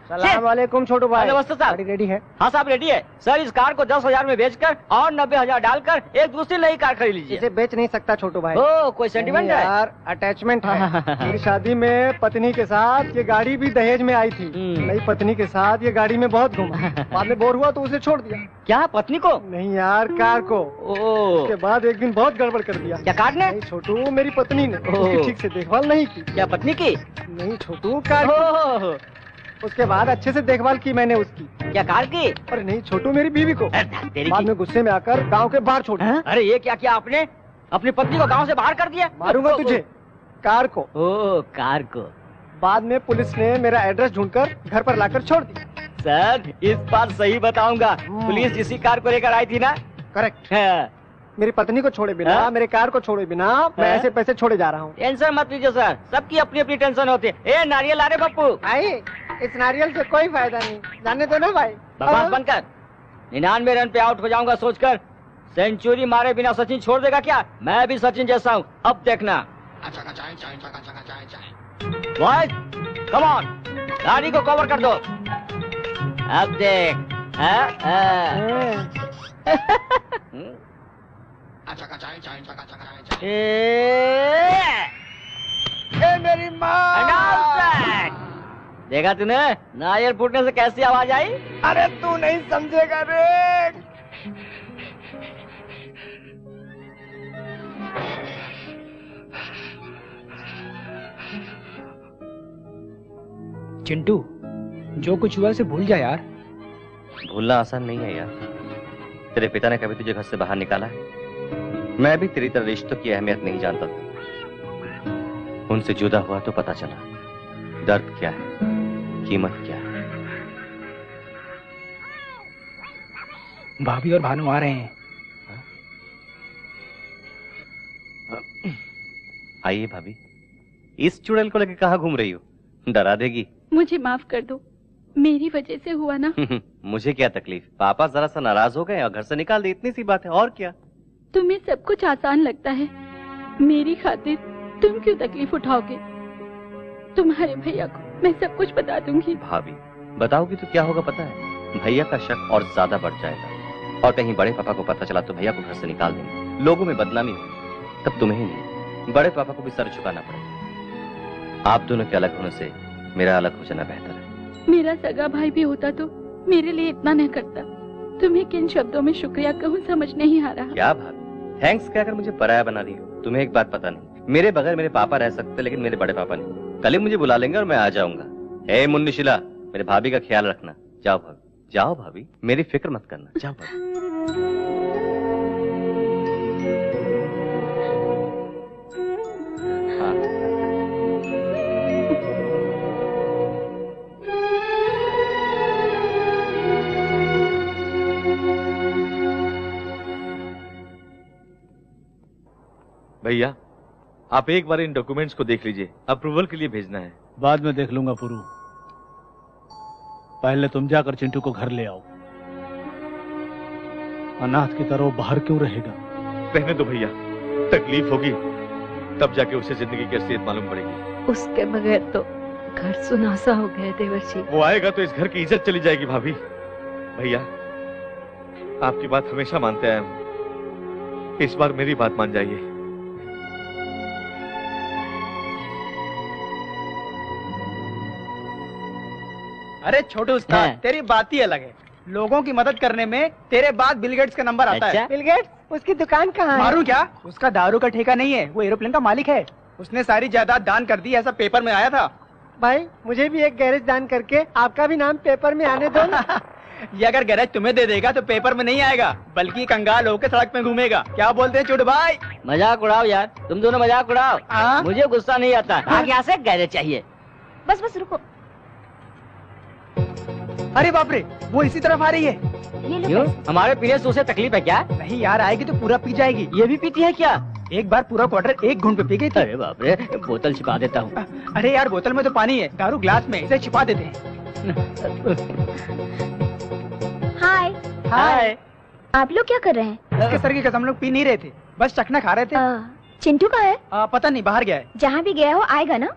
सलाम वालेकुम छोटू भाई। नमस्ते साहब। गाड़ी रेडी है? हाँ साहब रेडी है। सर इस कार को 10,000 में बेचकर और 90,000 डालकर एक दूसरी नई कार खरीद लीजिए। इसे बेच नहीं सकता छोटू भाई। ओ कोई सेंटिमेंट है? यार अटैचमेंट है। मेरी शादी में पत्नी के साथ ये गाड़ी भी दहेज में आई थी। नई पत्नी के साथ ये गाड़ी में बहुत घूमा, बाद में बोर हुआ तो उसे छोड़ दिया। क्या पत्नी को? नहीं यार, कार को। उसके बाद एक दिन बहुत गड़बड़ कर दिया। क्या कार ने? नहीं छोटू, मेरी पत्नी ने उसकी ठीक से देखभाल नहीं की। क्या पत्नी की? नहीं छोटू, कार की। उसके बाद अच्छे से देखभाल की मैंने उसकी। क्या कार की? अरे नहीं छोटू, मेरी बीवी को। बाद में गुस्से में आकर गांव के बाहर छोड़ दिया। अरे ये क्या किया आपने? अपनी पत्नी को गांव से बाहर कर दिया? मारूंगा तुझे। कार को। ओ कार को। बाद में पुलिस ने मेरा एड्रेस ढूंढकर घर पर लाकर छोड़ दिया। सर इस बार सही बताऊंगा, पुलिस जिसी कार को लेकर आई थी ना? करेक्ट। मेरी पत्नी को छोड़े बिना, मेरे कार को छोड़े बिना मैं ऐसे पैसे छोड़े जा रहा हूँ। टेंशन मत लीजिए सर, सबकी अपनी अपनी टेंशन होती है। ए नारियल आ रहे पप्पू। आई, इस नारियल से कोई फायदा नहीं, जाने दो ना भाई। बकवास बंद कर। 99 रन पे आउट हो जाऊंगा सोचकर सेंचुरी मारे बिना सचिन छोड़ देगा क्या? मैं भी सचिन जैसा हूँ, अब देखना। बॉयज कम ऑन, गाड़ी को कवर कर दो। अब देख। मेरी माँ। देखा तूने नारियल फूटने से कैसी आवाज आई? अरे तू नहीं समझेगा रे। चिंटू, जो कुछ हुआ उसे भूल जा यार। भूलना आसान नहीं है यार। तेरे पिता ने कभी तुझे घर से बाहर निकाला है? मैं भी तेरी तरह रिश्तों की अहमियत नहीं जानता था। उनसे जुदा हुआ तो पता चला दर्द क्या है, कीमत क्या है। भाभी और भानु आ रहे हैं। आइए भाभी। इस चुड़ैल को लेकर कहाँ घूम रही हो? डरा देगी। मुझे माफ कर दो, मेरी वजह से हुआ ना। मुझे क्या तकलीफ, पापा जरा सा नाराज हो गए और घर से निकाल दी, इतनी सी बात है, और क्या। तुम्हें सब कुछ आसान लगता है, मेरी खातिर तुम क्यों तकलीफ उठाओगे? तुम्हारे भैया को मैं सब कुछ बता दूंगी। भाभी बताओगी तो क्या होगा पता है? भैया का शक और ज्यादा बढ़ जाएगा, और कहीं बड़े पापा को पता चला तो भैया को घर से निकाल देंगे, लोगों में बदनामी होगी, तब तुम्हें ही नहीं बड़े पापा को भी सर झुकाना पड़ेगा। आप दोनों के अलग होने से मेरा अलग हो जाना बेहतर है। मेरा सगा भाई भी होता तो मेरे लिए इतना न करता। तुम्हें किन शब्दों में शुक्रिया कहूँ समझ नहीं आ रहा। क्या भाभी, थैंक्स कहकर मुझे पराया बना रही हो। तुम्हें एक बात पता नहीं, मेरे बगैर मेरे पापा रह सकते लेकिन मेरे बड़े पापा नहीं। कल ही मुझे बुला लेंगे और मैं आ जाऊंगा। हे मुन्नी शीला, मेरे भाभी का ख्याल रखना। जाओ भाभी, जाओ भाभी, मेरी फिक्र मत करना। जाओ भाभी। भैया, आप एक बार इन डॉक्यूमेंट्स को देख लीजिए, अप्रूवल के लिए भेजना है। बाद में देख लूंगा पुरू, पहले तुम जाकर चिंटू को घर ले आओ। अनाथ की तरह बाहर क्यों रहेगा? रहने दो भैया, तकलीफ होगी तब जाके उसे जिंदगी की असलियत मालूम पड़ेगी। उसके बगैर तो घर सुनासा हो गया देवर्षि। वो आएगा तो इस घर की इज्जत चली जाएगी भाभी। भैया, आपकी बात हमेशा मानते आया हूं, इस बार मेरी बात मान जाइए। अरे छोटू उस्ताद, तेरी बात ही अलग है। लोगों की मदद करने में तेरे बाद बिल गेट्स का नंबर आता है। Bill Gates? उसकी दुकान कहाँ है? मारू क्या? उसका दारू का ठेका नहीं है, वो एरोप्लेन का मालिक है। उसने सारी जायदाद दान कर दी, ऐसा पेपर में आया था। भाई मुझे भी एक गैरेज दान करके आपका भी नाम पेपर में आने दो ना। ये अगर गैरेज तुम्हें दे देगा तो पेपर में नहीं आएगा, बल्कि कंगाल होकर सड़क में घूमेगा। क्या बोलते हैं छोटू भाई? मजाक उड़ाओ यार, तुम दोनों मजाक उड़ाओ। मुझे गुस्सा नहीं आता। आगे यहाँ से गैरेज चाहिए। बस बस रुको। अरे बाप रे, वो इसी तरफ आ रही है। क्यों? हमारे पीने से उसे तकलीफ है क्या? नहीं यार, आएगी तो पूरा पी जाएगी। ये भी पीती है क्या? एक बार पूरा क्वार्टर एक घूंट पे पी गई थी। अरे बाप रे, बोतल छिपा देता हूँ। अरे यार, बोतल में तो पानी है, दारू ग्लास में, इसे छिपा देते हैं। हाय। हाय। आप लोग क्या कर रहे हैं? इसके सर की कसम, लोग पी नहीं रहे थे, बस चखना खा रहे थे। चिंटू कहाँ है? पता नहीं, बाहर गया है। जहाँ भी गया हो आएगा ना।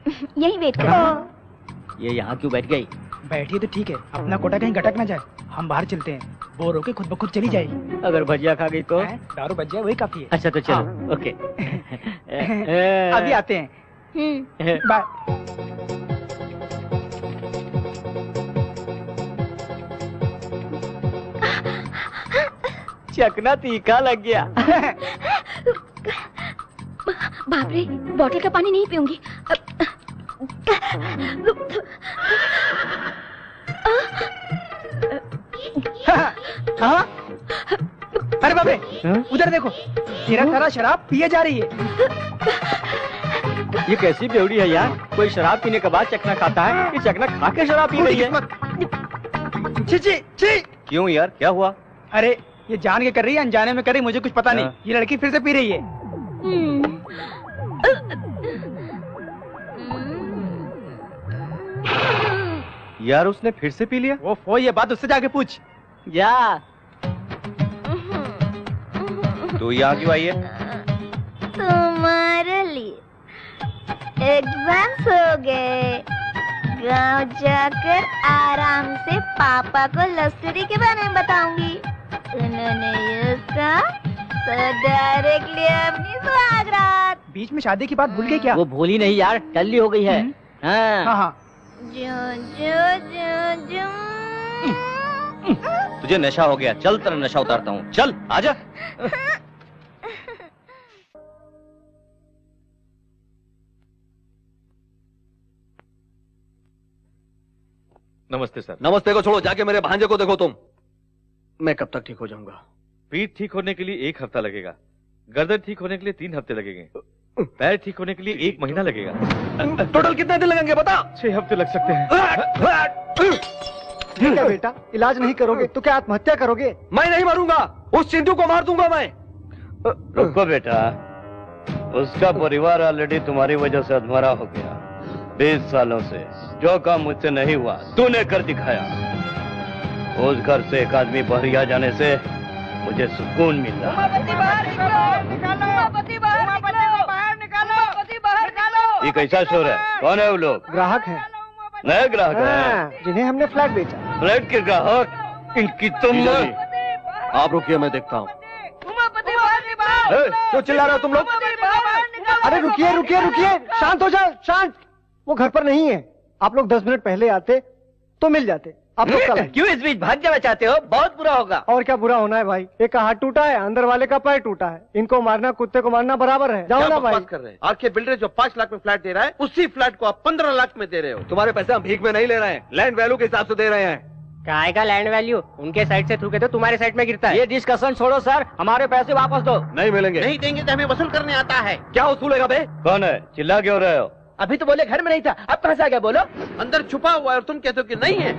यही वेट करो। ये यहाँ क्यों बैठ गई? बैठी तो ठीक है, अपना कोटा कहीं गटक ना जाए। हम बाहर चलते हैं, बोर होके खुद ब खुद चली जाएगी। अगर भजिया खा गई तो? दारू बच जाए वही काफी है। अच्छा तो चलो। ओके। अभी आते हैं। बाय। चकना तीखा लग गया। बाप रे, बोतल का पानी नहीं पीऊंगी। हाँ? अरे बाप रे, उधर देखो, तेरा सारा शराब पिए जा रही है। ये कैसी बेवड़ी है यार? कोई शराब पीने के बाद चकना खाता है, ये चकना खा के शराब पी रही है। छी छी छी। क्यों यार, क्या हुआ? अरे ये जान के कर रही है, अनजाने में कर रही, मुझे कुछ पता नहीं। ये लड़की फिर से पी रही है। यार उसने फिर से पी लिया? वो ये बात उससे जाके पूछ। जा। तू यहाँ क्यों आई है? तुम्हारे लिए एग्जाम्स हो गए, गांव जाकर आराम से पापा को लव स्टोरी के बारे में बताऊंगी। उन्होंने ये कहा तो डायरेक्टली अपनी सुहागरात। बीच में शादी की बात भूल गई क्या? वो भूली नहीं यार, टल्ली हो गई है। हाँ। तुझे नशा हो गया, चल तेरा नशा उतारता हूँ, चल आजा। नमस्ते सर। नमस्ते को छोड़ो, जाके मेरे भांजे को देखो तुम। मैं कब तक ठीक हो जाऊंगा? पीठ ठीक होने के लिए 1 हफ्ता लगेगा, गर्दन ठीक होने के लिए 3 हफ्ते लगेंगे, पैर ठीक होने के लिए 1 महीना लगेगा। टोटल कितने दिन लगेंगे बता? 6 हफ्ते लग सकते हैं। क्या बेटा, इलाज नहीं करोगे तो क्या आत्महत्या करोगे? मैं नहीं मरूंगा, उस चिंटू को मार दूंगा मैं। रुको बेटा, उसका परिवार ऑलरेडी तुम्हारी वजह से अधमरा हो गया। 20 सालों से जो काम मुझसे नहीं हुआ तूने कर दिखाया। उस घर से एक आदमी बहरिया जाने से मुझे सुकून मिल रहा है। ये कैसा शोर है? कौन है वो लोग? ग्राहक है। नए ग्राहक हैं? जिन्हें हमने फ्लैट बेचा। फ्लैट के ग्राहक? इनकी तुम। आप रुकिए, मैं देखता हूँ। क्यों चिल्ला रहे हो तुम लोग? अरे रुकिए रुकिए रुकिए, शांत हो जाओ, शांत। वो घर पर नहीं है। आप लोग 10 मिनट पहले आते तो मिल जाते। आप लोग कल आए। क्यों इस बीच भाग जाना चाहते हो? बहुत बुरा होगा। और क्या बुरा होना है भाई? एक का हाथ टूटा है, अंदर वाले का पैर टूटा है। इनको मारना कुत्ते को मारना बराबर है। जाओ ना भाई। कर रहे हैं? आपके बिल्डर जो 5 लाख में फ्लैट दे रहा है, उसी फ्लैट को आप 15 लाख में दे रहे हो। तुम्हारे पैसे हम भीख में नहीं ले रहे हैं, लैंड वैल्यू के हिसाब से दे रहे हैं। काय का लैंड वैल्यू? उनके साइड से थूके तो तुम्हारे साइड में गिरता है। ये डिस्कशन छोड़ो सर, हमारे पैसे वापस दो। नहीं मिलेंगे। नहीं देंगे तो हमें वसूल करने आता है। क्या वसूलेगा बे? कौन है? चिल्ला क्यों रहे हो? अभी तो बोले घर में नहीं था, अब कहाँ से आ गया? बोलो। अंदर छुपा हुआ है और तुम कहते हो कि नहीं है।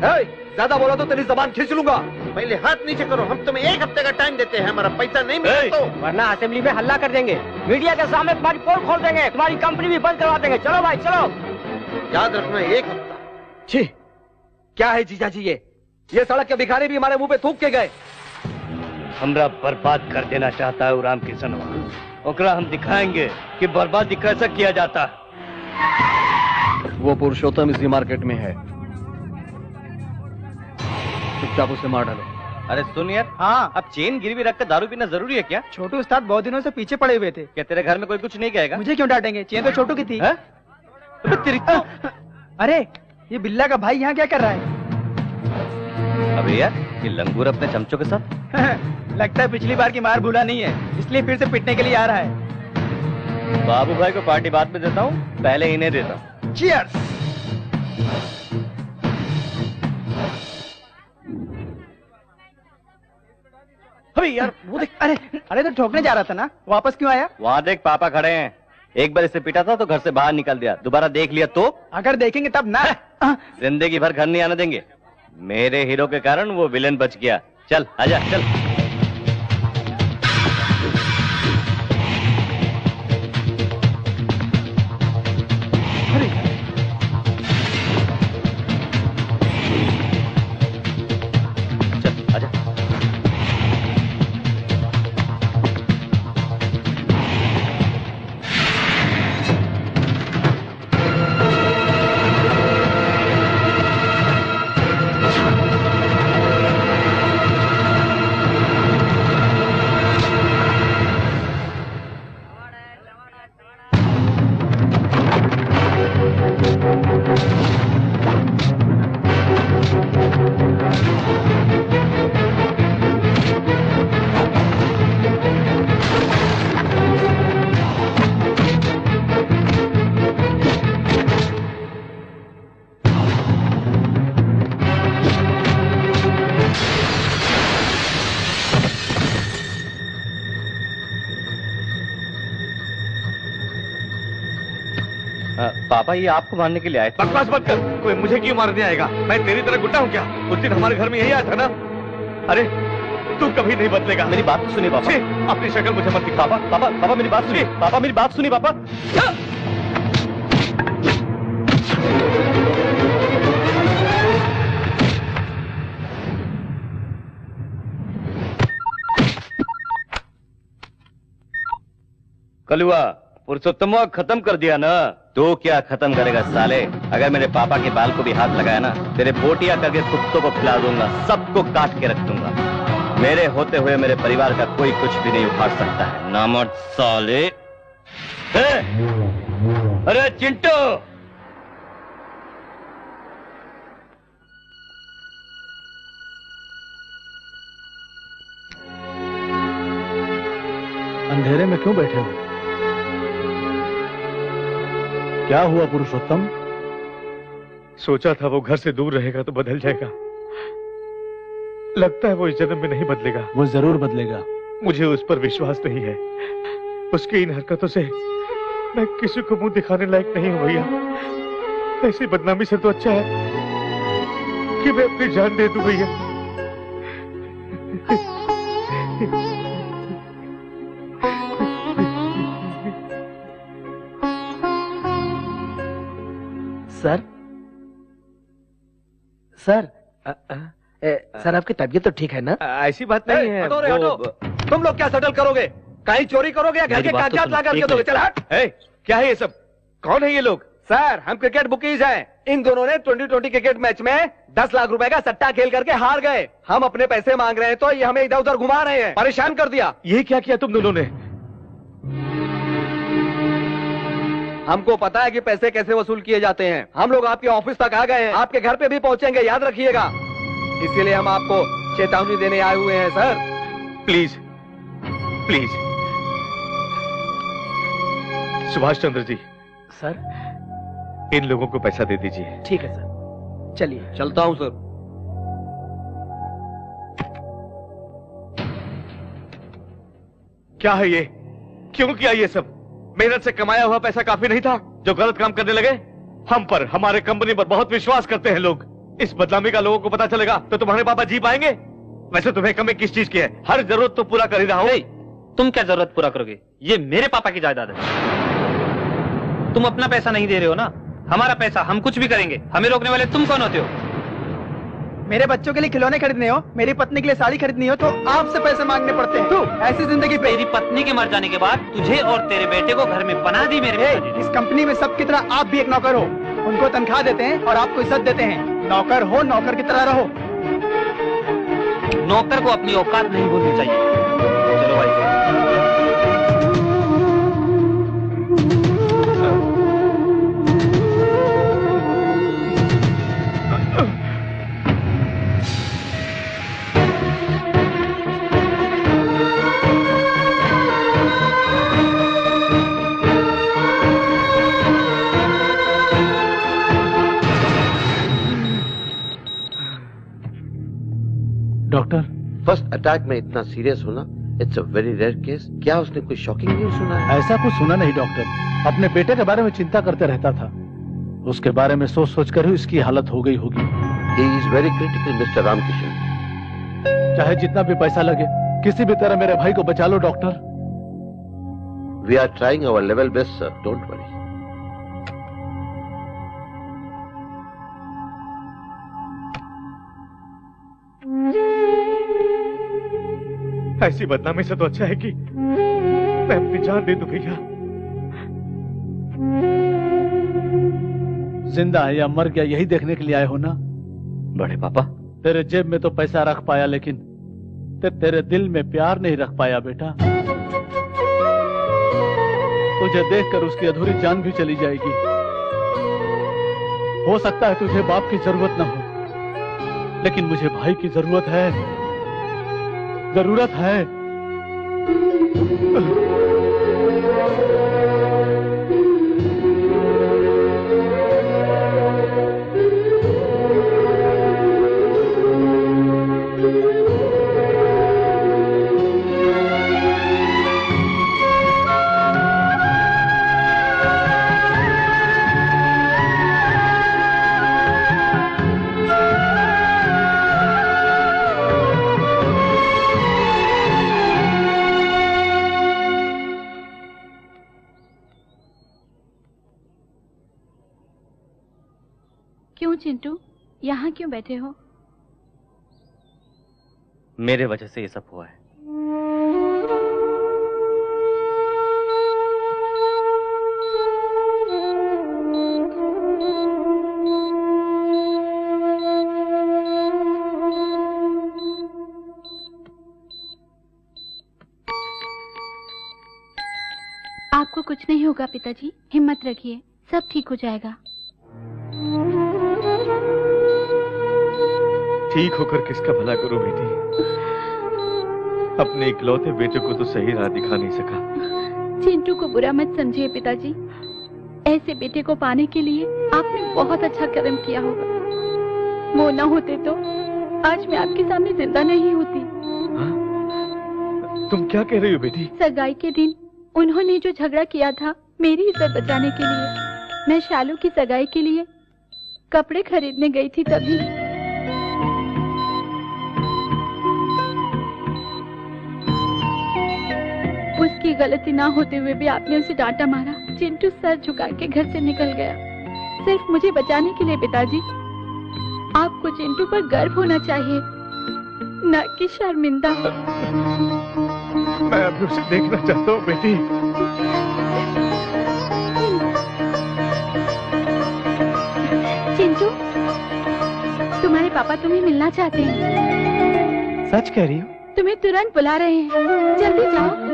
ज्यादा बोला तो तेरी जबान खींच लूंगा। पहले हाथ नीचे करो, हम तुम्हें 1 हफ्ते का टाइम देते हैं, हमारा पैसा नहीं मिला तो वरना असेंबली में हल्ला कर देंगे, मीडिया के सामने तुम्हारी पोल खोल देंगे, तुम्हारी कंपनी भी बंद करवा देंगे। चलो भाई चलो। याद रखना 1 हफ्ता। छी, क्या है जीजा जी ये सड़क के भिखारी भी हमारे मुंह पे थूक के गए। हमरा बर्बाद कर देना चाहता है राम किशनवा। ओकरा हम दिखाएंगे कि बर्बादी कैसे किया जाता है। वो पुरुषोत्तम इसी मार्केट में है, चुपचाप उसे मार डालो। अरे सुन यार, हाँ अब चेन गिरवी रखकर दारू पीना जरूरी है क्या? छोटू उस्ताद बहुत दिनों से पीछे पड़े हुए थे। क्या तेरे घर में कोई कुछ नहीं कहेगा? मुझे क्यों डांटेंगे? चेन तो छोटू की थी। तेरी अरे ये बिल्ला का भाई यहाँ क्या कर रहा है? अबे यार ये लंगूर अपने चमचों के साथ लगता है पिछली बार की मार भूला नहीं है, इसलिए फिर से पिटने के लिए आ रहा है। बाबू भाई को पार्टी बाद में देता हूँ, पहले इन्हें देता हूँ। चीयर्स। अरे यार वो देख। अरे तो ठोकने जा रहा था ना, वापस क्यों आया? वहाँ देख पापा खड़े हैं। एक बार इसे पीटा था तो घर से बाहर निकल दिया, दोबारा देख लिया तो? अगर देखेंगे तब ना। जिंदगी भर घर नहीं आने देंगे। मेरे हीरो के कारण वो विलेन बच गया। चल आजा चल। पापा ये आपको मारने के लिए आए थे। बकवास मत कर, कोई मुझे क्यों मारने आएगा? मैं तेरी तरह गुंडा हूँ क्या? उस दिन हमारे घर में यही आया था ना। अरे तू कभी नहीं बदलेगा। मेरी बात सुनिए पापा। अपनी शक्ल मुझे मत दिखा। पापा पापा पापा मेरी बात सुनिए। पापा मेरी बात सुनिए पापा। कलुआ पुरुषोत्तम खत्म कर दिया ना? तो क्या खत्म करेगा साले? अगर मेरे पापा के बाल को भी हाथ लगाया ना, तेरे बोटिया करके कुत्तों को खिला दूंगा, सबको काट के रख दूंगा। मेरे होते हुए मेरे परिवार का कोई कुछ भी नहीं उखाड़ सकता है। नामर्द साले। अरे चिंटू, अंधेरे में क्यों बैठे हो? क्या हुआ पुरुषोत्तम? सोचा था वो घर से दूर रहेगा तो बदल जाएगा, लगता है वो इस जन्म में नहीं बदलेगा। वो जरूर बदलेगा। मुझे उस पर विश्वास नहीं है। उसकी इन हरकतों से मैं किसी को मुंह दिखाने लायक नहीं हूं भैया। ऐसी बदनामी से तो अच्छा है कि मैं अपनी जान दे दूं भैया। सर सर सर आपकी तबीयत तो ठीक है ना? ऐसी बात नहीं है। हटो रे हटो। तुम लोग क्या सेटल करोगे? कहीं चोरी करोगे या घर के कागजात ला करके दोगे? चल हट। क्या है ये सब? कौन है ये लोग? सर हम क्रिकेट बुकीज हैं। इन दोनों ने 2020 क्रिकेट मैच में 10 लाख रुपए का सट्टा खेल करके हार गए। हम अपने पैसे मांग रहे हैं तो ये हमें इधर उधर घुमा रहे हैं, परेशान कर दिया। ये क्या किया तुम दोनों ने? हमको पता है कि पैसे कैसे वसूल किए जाते हैं। हम लोग आपके ऑफिस तक आ गए हैं, आपके घर पे भी पहुंचेंगे, याद रखिएगा। इसीलिए हम आपको चेतावनी देने आए हुए हैं sir. Please please. Subhash Chandra ji. Sir इन लोगों को पैसा दे दीजिए। ठीक है सर, चलिए। चलता हूं सर। क्या है ये? क्यों किया ये सब? मेहनत से कमाया हुआ पैसा काफी नहीं था जो गलत काम करने लगे? हम पर, हमारे कंपनी पर बहुत विश्वास करते हैं लोग। इस बदनामी का लोगों को पता चलेगा तो तुम्हारे पापा जी पाएंगे? वैसे तुम्हें कमी किस चीज की है? हर जरूरत तो पूरा कर ही रहा हूं। तुम क्या जरूरत पूरा करोगे? ये मेरे पापा की जायदाद है। तुम अपना पैसा नहीं दे रहे हो ना, हमारा पैसा, हम कुछ भी करेंगे। हमें रोकने वाले तुम कौन होते हो? मेरे बच्चों के लिए खिलौने खरीदने हो, मेरी पत्नी के लिए साड़ी खरीदनी हो तो आपसे पैसे मांगने पड़ते हैं। तू ऐसी जिंदगी पे। तेरी पत्नी के मर जाने के बाद तुझे और तेरे बेटे को घर में पनाह दी मेरे पिताजी ने। इस कंपनी में सब की तरह आप भी एक नौकर हो। उनको तनख्वाह देते हैं और आपको इज्जत देते हैं। नौकर हो, नौकर की तरह रहो। नौकर को अपनी औकात नहीं भूलनी चाहिए। चलो भाई। डॉक्टर, फर्स्ट अटैक में इतना सीरियस होना, it's a very rare case. क्या उसने कोई शॉकिंग न्यूज़ सुना है? ऐसा कुछ सुना नहीं डॉक्टर। अपने बेटे के बारे में चिंता करते रहता था। उसके बारे में सोच सोच कर ही इसकी हालत हो गई होगी। He is very critical mister Ramkishan. चाहे जितना भी पैसा लगे, किसी भी तरह मेरे भाई को बचा लो doctor. We are trying our level best sir, don't worry. ऐसी बदनामी से तो अच्छा है कि मैं अपनी जान दे दूं भैया। जिंदा है या मर गया यही देखने के लिए आए हो ना? बड़े पापा, तेरे जेब में तो पैसा रख पाया, लेकिन तेरे दिल में प्यार नहीं रख पाया बेटा। तुझे देखकर उसकी अधूरी जान भी चली जाएगी। हो सकता है तुझे बाप की जरूरत ना हो, लेकिन मुझे भाई की जरूरत है, जरूरत है। चिंटू, यहाँ क्यों बैठे हो? मेरे वजह से ये सब हुआ है। आपको कुछ नहीं होगा पिताजी, हिम्मत रखिए, सब ठीक हो जाएगा। ठीक होकर किसका भला करूं बेटी? अपने इकलौते बेटे को तो सही राह दिखा नहीं सका। चिंटू को बुरा मत समझिए पिताजी, ऐसे बेटे को पाने के लिए आपने बहुत अच्छा कर्म किया होगा। वो न होते तो आज मैं आपके सामने जिंदा नहीं होती। तुम क्या कह रही हो बेटी? सगाई के दिन उन्होंने जो झगड़ा किया था मेरी इज्जत बचाने के लिए, मैं शालू की सगाई के लिए कपड़े खरीदने गई थी, तभी उसकी गलती ना होते हुए भी आपने उसे डांटा मारा। चिंटू सर झुका के घर से निकल गया, सिर्फ मुझे बचाने के लिए। पिताजी, आपको चिंटू पर गर्व होना चाहिए, न कि शर्मिंदा। मैं अभी उसे देखना चाहता हूँ बेटी। चिंटू, तुम्हारे पापा तुम्हें मिलना चाहते हैं। सच कह रही हो? तुम्हें तुरंत बुला रहे हैं, जल्दी जाओ।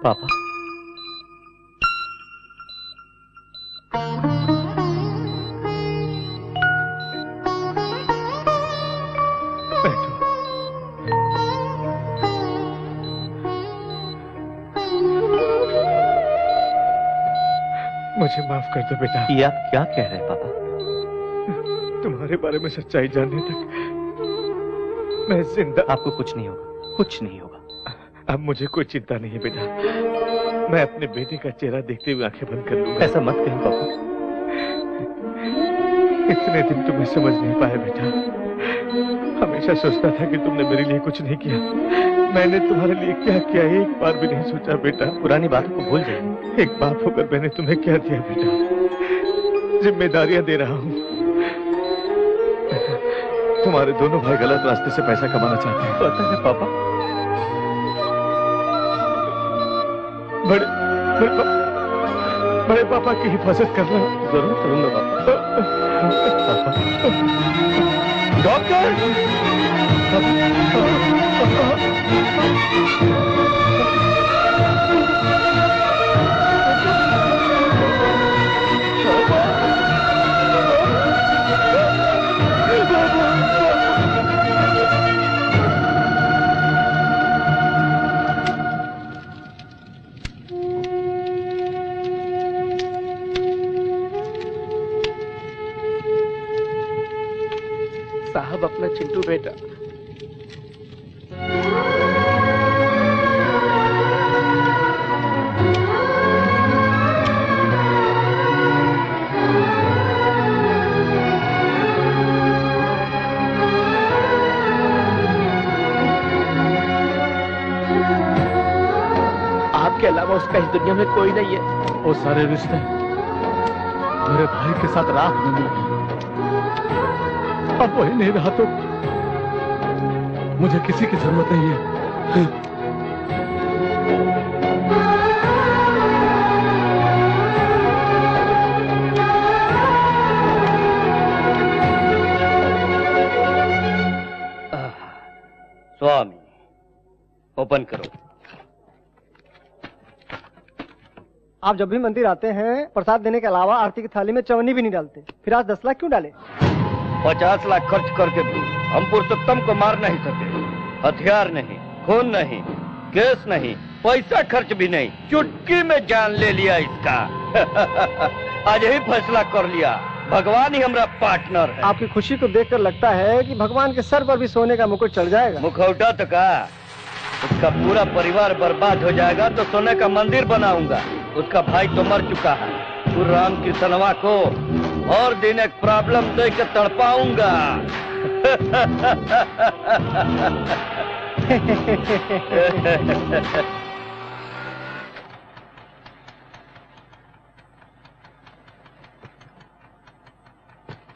पापा मुझे माफ कर दो बेटा। ये आप क्या कह रहे हैं पापा? तुम्हारे बारे में सच्चाई जानने तक मैं जिंदा। आपको कुछ नहीं होगा, कुछ नहीं होगा। अब मुझे कोई चिंता नहीं है बेटा। मैं अपने बेटे का चेहरा देखते हुए आंखें बंद कर लूंगा। ऐसा मत कहो पापा। इतने दिन तुम्हें समझ नहीं पाया बेटा। हमेशा सोचता था कि तुमने मेरे लिए कुछ नहीं किया। मैंने तुम्हारे लिए क्या किया एक बार भी नहीं सोचा बेटा। पुरानी बातों को भूल जाइए। एक बाप होकर मैंने तुम्हें क्या दिया बेटा? जिम्मेदारियां दे रहा हूँ। तुम्हारे दोनों भाई गलत रास्ते से पैसा कमाना चाहते हैं। पता है पापा। बड़े पापा की हिफाजत करना। जरूर करूंगा पापा। डॉक्टर! साहब अपना चिंटू बेटा। आपके अलावा उसका इस दुनिया में कोई नहीं है। वो सारे रिश्ते मेरे भाई के साथ राख में मिल गए। अब वही नहीं रहा तो मुझे किसी की जरूरत नहीं है। स्वामी ओपन करो। आप जब भी मंदिर आते हैं प्रसाद देने के अलावा आरती की थाली में चवन्नी भी नहीं डालते, फिर आज 10 लाख क्यों डाले? 50 लाख खर्च करके भी हम पुरुषोत्तम को मार नहीं सके। हथियार नहीं, खून नहीं, केस नहीं, पैसा खर्च भी नहीं, चुटकी में जान ले लिया इसका। आज ही फैसला कर लिया, भगवान ही हमारा पार्टनर है। आपकी खुशी को देखकर लगता है कि भगवान के सर पर भी सोने का मुकुट चढ़ जाएगा। मुखौटा तो का उसका पूरा परिवार बर्बाद हो जाएगा तो सोने का मंदिर बनाऊंगा। उसका भाई तो मर चुका है। तू राम कृष्णवा को और दिन एक प्रॉब्लम दे के तड़पाऊंगा।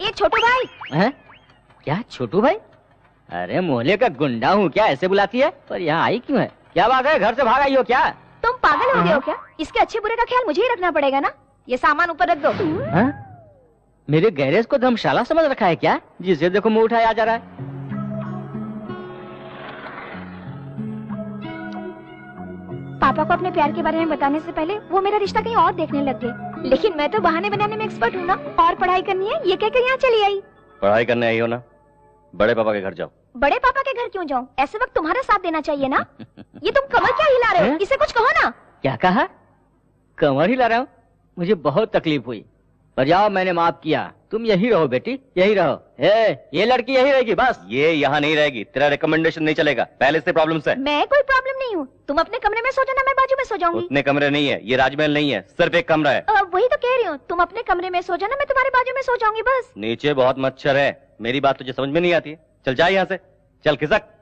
ये छोटू भाई है? क्या छोटू भाई? अरे मोहल्ले का गुंडा हूँ क्या, ऐसे बुलाती है? पर यहाँ आई क्यों है? क्या बात है, घर से भाग आई हो क्या? तुम पागल हो गए हो क्या? इसके अच्छे बुरे का ख्याल मुझे ही रखना पड़ेगा ना। ये सामान ऊपर रख दो। हाँ? मेरे गैरेज को धर्मशाला समझ रखा है क्या? जिसे देखो मुंह उठाया जा रहा है। पापा को अपने प्यार के बारे में बताने से पहले वो मेरा रिश्ता कहीं और देखने लग गए। लेकिन मैं तो बहाने बनाने में एक्सपर्ट हूँ ना। और पढ़ाई करनी है ये कहकर यहाँ चली आई। पढ़ाई करने आई हो ना, बड़े पापा के घर जाओ। बड़े पापा के घर क्यों जाऊँ? ऐसे वक्त तुम्हारा साथ देना चाहिए ना। ये तुम कमर क्या हिला रहे हो? इसे कुछ कहो ना। क्या कहा? कमर हिला रहा हूँ? मुझे बहुत तकलीफ हुई, पर जाओ मैंने माफ किया। तुम यही रहो बेटी, यही रहो। ये लड़की यही रहेगी बस। ये यहाँ नहीं रहेगी, तेरा रिकमेंडेशन नहीं चलेगा, पहले से प्रॉब्लम है। मैं कोई प्रॉब्लम नहीं हूँ। तुम अपने कमरे में सो जाना, मैं बाजू में सो जाऊंगी। उतने कमरे नहीं है, ये राजमहल नहीं है, सिर्फ एक कमरा है। वही तो कह रही हूँ, तुम अपने कमरे में सो जाना, मैं तुम्हारे बाजू में सो जाऊंगी बस। नीचे बहुत मच्छर है, मेरी बात तुझे समझ में नहीं आती है। चल जा यहाँ से, चल खिसक।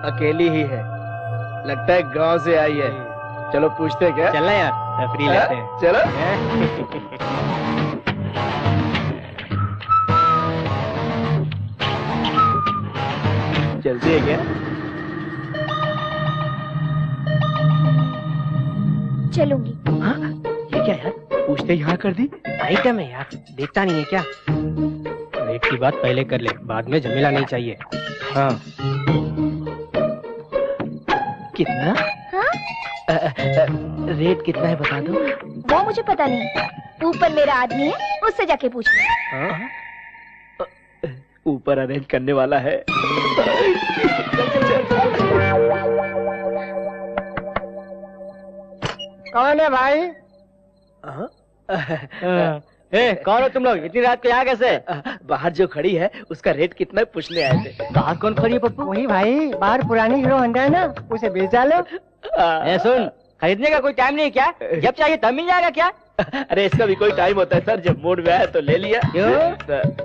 अकेली ही है, लगता है गांव से आई है। चलो पूछते हैं क्या? चलना यार, तफरीह लेते हैं। चलो। जल्दी है क्या? चलूंगी। हाँ? ये क्या यार, पूछते ही हाँ कर दी। आइटम है यार, देखता नहीं है क्या? रेट की बात पहले कर ले, बाद में झमेला नहीं चाहिए। हाँ। कितना? हाँ? रेट कितना है बता दो। वो मुझे पता नहीं, ऊपर मेरा आदमी है, उससे जाके पूछ लो। हाँ? ऊपर अरेंज करने वाला है। कौन है भाई? कौन हो तुम लोग? इतनी रात को यहाँ कैसे? बाहर जो खड़ी है उसका रेट कितना है पूछने आए थे। बाहर कौन खड़ी है पप्पू? वही भाई, बाहर पुरानी हीरो होंडा है ना, उसे बेच डालो। सुन, खरीदने का कोई टाइम नहीं क्या? जब चाहिए तब मिल जाएगा क्या? अरे इसका भी कोई टाइम होता है सर, जब मूड में आया तो ले लिया। क्यों?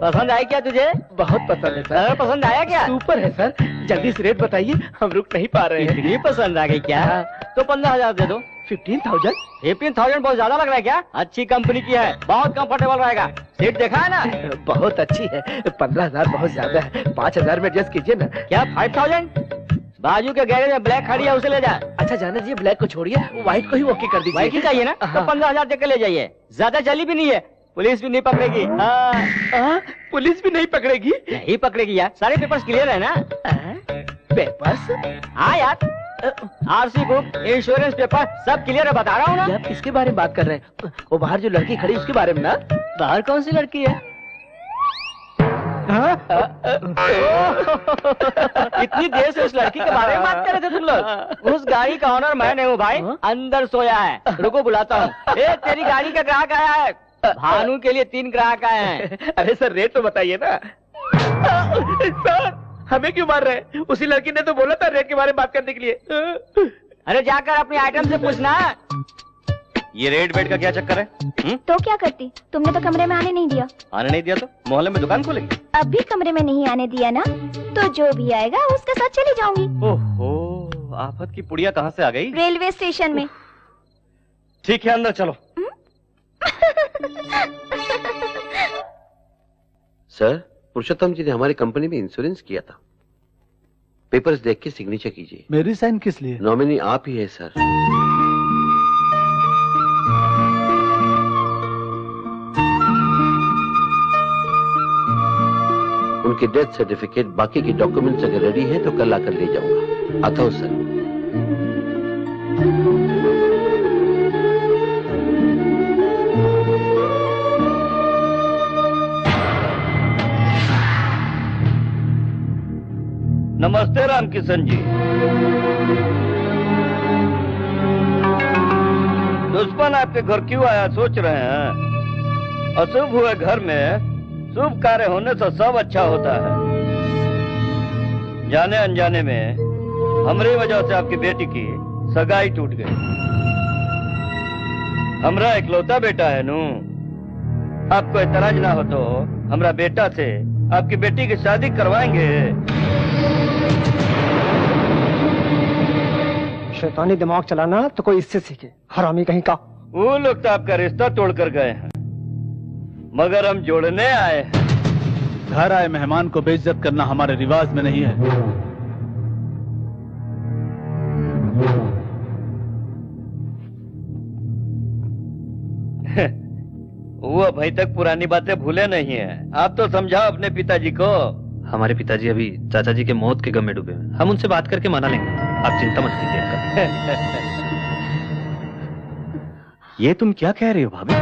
पसंद आई क्या तुझे? बहुत पसंद है सर। पसंद आया क्या? सुपर है सर, जल्दी से रेट बताइए, हम रुक नहीं पा रहे हैं। इतनी पसंद आ गई क्या? तो 15,000 दे दो। 15,000? 15,000 बहुत ज्यादा लग रहा है क्या? अच्छी कंपनी की है, बहुत कंफर्टेबल रहेगा। सीट देखा है ना? बहुत अच्छी है। 15,000 बहुत ज्यादा है, 5,000 में एडजस्ट कीजिए ना। क्या 5,000? बाजू के गैरेज में ब्लैक खड़ी है, उसे ले जा। अच्छा जाना जी, ब्लैक को छोड़िए, व्हाइट को ही ओके कर दीजिए। व्हाइट ही चाहिए ना? तो 15,000 देकर ले जाइए, ज्यादा जली भी नहीं है, पुलिस भी नहीं पकड़ेगी। पुलिस भी नहीं पकड़ेगी? नहीं पकड़ेगी यार, सारे पेपर्स क्लियर है ना? पेपर्स? हाँ यार, आरसी बुक, इंश्योरेंस पेपर सब क्लियर है, बता रहा हूँ ना। आप किसके बारे में बात कर रहे हैं? वो बाहर जो लड़की खड़ी उसके बारे में ना? बाहर कौन सी लड़की है? इतनी देर से उस लड़की के बारे में बात कर रहे थे तुम लोग? उस गाड़ी का ऑनर मैं नहीं हूँ भाई, अंदर सोया है, रुको बुलाता हूँ। तेरी गाड़ी का ग्राहक आया है, भानु के लिए 3 ग्राहक आए हैं। अरे सर रेट तो बताइए ना। सर हमें क्यों मार रहे हैं? उसी लड़की ने तो बोला था रेट के बारे में बात करने के लिए। अरे जाकर अपनी आइटम से पूछना। ये रेट वेट का क्या चक्कर है? तो क्या करती? तुमने तो कमरे में आने नहीं दिया। आने नहीं दिया तो मोहल्ले में दुकान खोलेंगे? अब भी कमरे में नहीं आने दिया ना, तो जो भी आएगा उसके साथ चली जाऊंगी। ओहो, आफत की पुड़िया कहाँ से आ गई? रेलवे स्टेशन में। ठीक है, अंदर चलो। सर, पुरुषोत्तम जी ने हमारी कंपनी में इंश्योरेंस किया था। पेपर्स देख के सिग्नेचर कीजिए। मेरी साइन किस लिए? नॉमिनी आप ही है सर। उनके डेथ सर्टिफिकेट, बाकी के डॉक्यूमेंट्स अगर रेडी है तो कल आकर ले जाऊंगा। आता हूं सर। नमस्ते रामकिशन जी। दुश्मन आपके घर क्यों आया सोच रहे हैं? अशुभ हुए घर में शुभ कार्य होने से सब अच्छा होता है। जाने अनजाने में हमारी वजह से आपकी बेटी की सगाई टूट गई। हमरा इकलौता बेटा है नू। आपको एतराज ना हो तो हमरा बेटा से आपकी बेटी की शादी करवाएंगे। शैतानी दिमाग चलाना तो कोई इससे सीखे, हरामी कहीं का। वो लोग तो आपका रिश्ता तोड़ कर गए हैं, मगर हम जोड़ने आए हैं। घर आए मेहमान को बेइज्जत करना हमारे रिवाज में नहीं है। वो अभी तक पुरानी बातें भूले नहीं है। आप तो समझाओ अपने पिताजी को। हमारे पिताजी अभी चाचा जी के मौत के गम में डूबे हैं। हम उनसे बात करके मना लेंगे, आप चिंता मत कीजिए। ये तुम क्या कह रही हो भाभी?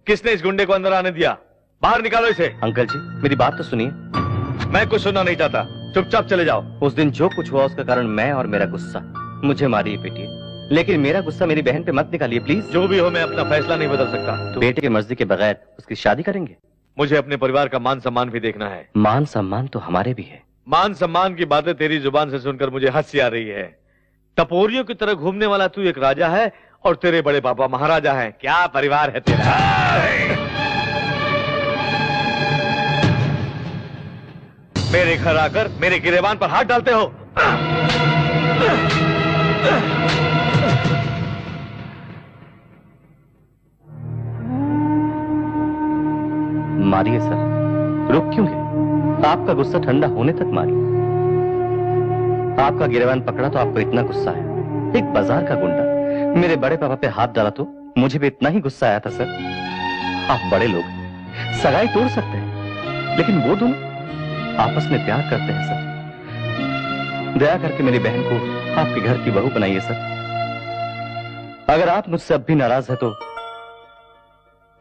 किसने इस गुंडे को अंदर आने दिया? बाहर निकालो इसे। अंकल जी मेरी बात तो सुनिए। मैं कुछ सुनना नहीं चाहता, चुपचाप चले जाओ। उस दिन जो कुछ हुआ उसका कारण मैं और मेरा गुस्सा। मुझे मारिए पीटिए, लेकिन मेरा गुस्सा मेरी बहन पे मत निकालिए प्लीज। जो भी हो मैं अपना फैसला नहीं बदल सकता। तो बेटे की मर्जी के बगैर उसकी शादी करेंगे? मुझे अपने परिवार का मान सम्मान भी देखना है। मान सम्मान तो हमारे भी है। मान सम्मान की बातें तेरी जुबान से सुनकर मुझे हंसी आ रही है। टपोरियों की तरह घूमने वाला तू एक राजा है और तेरे बड़े पापा महाराजा हैं। क्या परिवार है तेरा। मेरे घर आकर मेरे गिरेबान पर हाथ डालते हो। मारिए सर, रुक क्यों गए? आपका गुस्सा ठंडा होने तक मारिए। आपका गिरेबान पकड़ा तो आपको इतना गुस्सा है? एक बाजार का गुंडा मेरे बड़े पापा पे हाथ डाला तो मुझे भी इतना ही गुस्सा आया था सर। आप बड़े लोग सगाई तोड़ सकते हैं, लेकिन वो दोनों आपस में प्यार करते हैं सर। दया करके मेरी बहन को आपके घर की बहू बनाइए सर। अगर आप मुझसे अब भी नाराज है तो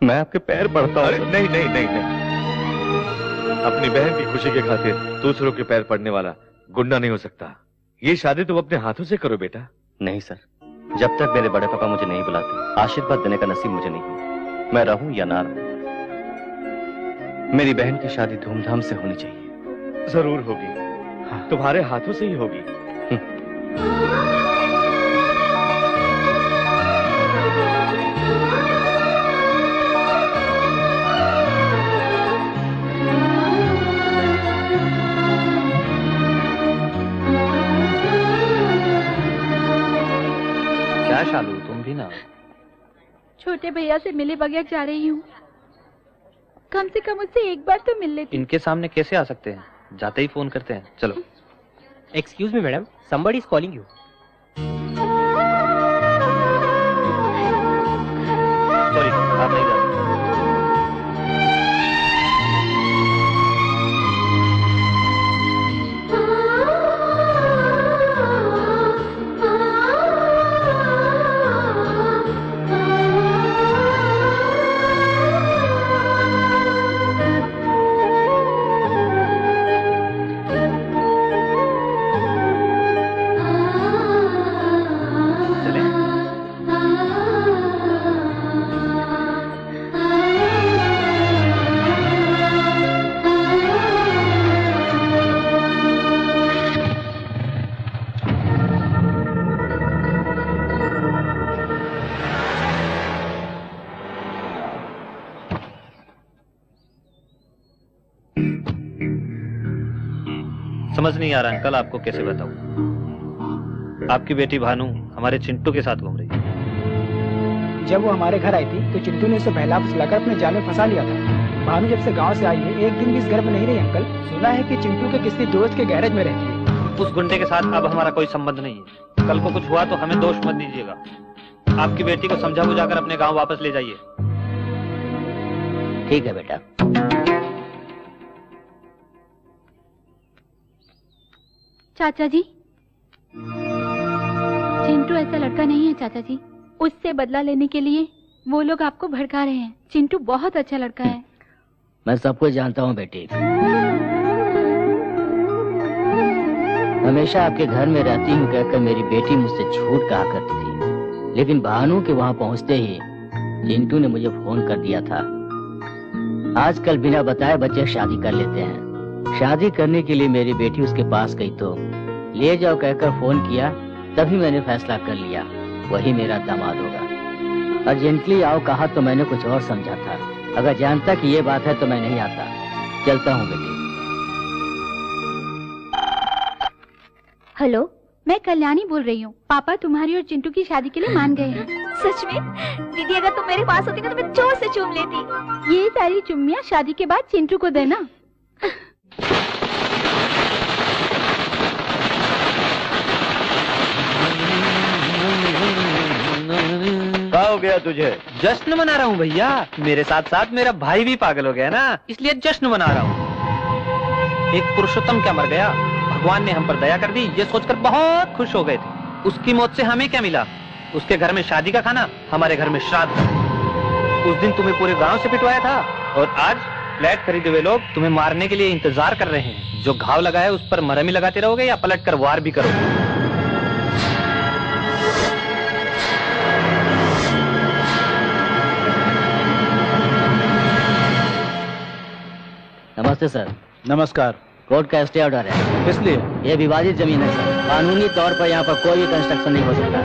मैं आपके पैर पड़ता हूं। नहीं नहीं नहीं नहीं, अपनी बहन की खुशी के खातिर दूसरों के पैर पड़ने वाला गुंडा नहीं हो सकता। ये शादी तुम अपने हाथों से करो बेटा। नहीं सर, जब तक मेरे बड़े पापा मुझे नहीं बुलाते आशीर्वाद देने का नसीब मुझे नहीं। मैं रहूं या ना रहूं, मेरी बहन की शादी धूमधाम से होनी चाहिए। जरूर होगी। हाँ। तुम्हारे हाथों से ही होगी। क्या शालू, तुम भी ना? छोटे भैया से मिले बगैर जा रही हूँ। कम से कम उससे एक बार तो मिल लेती। इनके सामने कैसे आ सकते हैं? जाते ही फोन करते हैं। चलो। Excuse me madam, somebody is calling you. Sorry, आप नहीं जा सकते। समझ नहीं आ रहा अंकल, आपको कैसे बताऊं। आपकी बेटी भानु हमारे चिंटू के साथ घूम रही है। जब वो हमारे घर आई थी तो चिंटू ने उसे बहला फुसलाकर अपने जाल में फंसा लिया था। भानु जब से गांव से आई है एक दिन भी इस घर में नहीं रही अंकल। सुना है कि चिंटू के किसी दोस्त के गैरेज में रहती है। उस गुंडे के साथ अब हमारा कोई संबंध नहीं है। कल को कुछ हुआ तो हमें दोष मत दीजिएगा। आपकी बेटी को समझा बुझाकर अपने गाँव वापस ले जाइए। ठीक है बेटा। चाचा जी, चिंटू ऐसा लड़का नहीं है चाचा जी। उससे बदला लेने के लिए वो लोग आपको भड़का रहे हैं। चिंटू बहुत अच्छा लड़का है। मैं सब कुछ जानता हूँ बेटी। हमेशा आपके घर में रहती हूँ कहकर मेरी बेटी मुझसे झूठ कहा करती थी, लेकिन भानु के वहाँ पहुँचते ही चिंटू ने मुझे फोन कर दिया था। आजकल बिना बताए बच्चे शादी कर लेते हैं। शादी करने के लिए मेरी बेटी उसके पास गई तो ले जाओ कहकर फोन किया, तभी मैंने फैसला कर लिया वही मेरा दामाद होगा। अर्जेंटली आओ कहा तो मैंने कुछ और समझा था। अगर जानता कि ये बात है तो मैं नहीं आता। चलता हूँ बेटी। हेलो, मैं कल्याणी बोल रही हूँ। पापा तुम्हारी और चिंटू की शादी के लिए मान गए हैं। सच में? दीदी अगर तुम मेरे पास होती ना तो मैं जोर से चूम लेती। ये सारी चुम्मियाँ शादी के बाद चिंटू को देना। क्या हो गया तुझे? जश्न मना रहा हूँ भैया। मेरे साथ साथ मेरा भाई भी पागल हो गया ना, इसलिए जश्न मना रहा हूँ। एक पुरुषोत्तम क्या मर गया, भगवान ने हम पर दया कर दी, ये सोचकर बहुत खुश हो गए थे। उसकी मौत से हमें क्या मिला? उसके घर में शादी का खाना, हमारे घर में श्राद्ध। उस दिन तुम्हें पूरे गांव से पिटवाया था और आज फ्लैट खरीदे हुए लोग तुम्हें मारने के लिए इंतजार कर रहे हैं। जो घाव लगा है उस पर मरहम ही लगाते रहोगे या पलट कर वार भी करोगे? नमस्ते सर। नमस्कार। कोर्ट का स्टे ऑर्डर है। इसलिए ये विवादित जमीन है सर। कानूनी तौर पर यहाँ पर कोई भी कंस्ट्रक्शन नहीं हो सकता।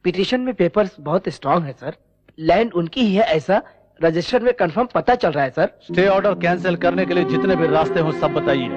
पिटीशन में पेपर्स बहुत स्ट्रांग है सर। लैंड उनकी ही है ऐसा रजिस्टर में कंफर्म पता चल रहा है सर। स्टे ऑर्डर कैंसिल करने के लिए जितने भी रास्ते हो सब बताइए।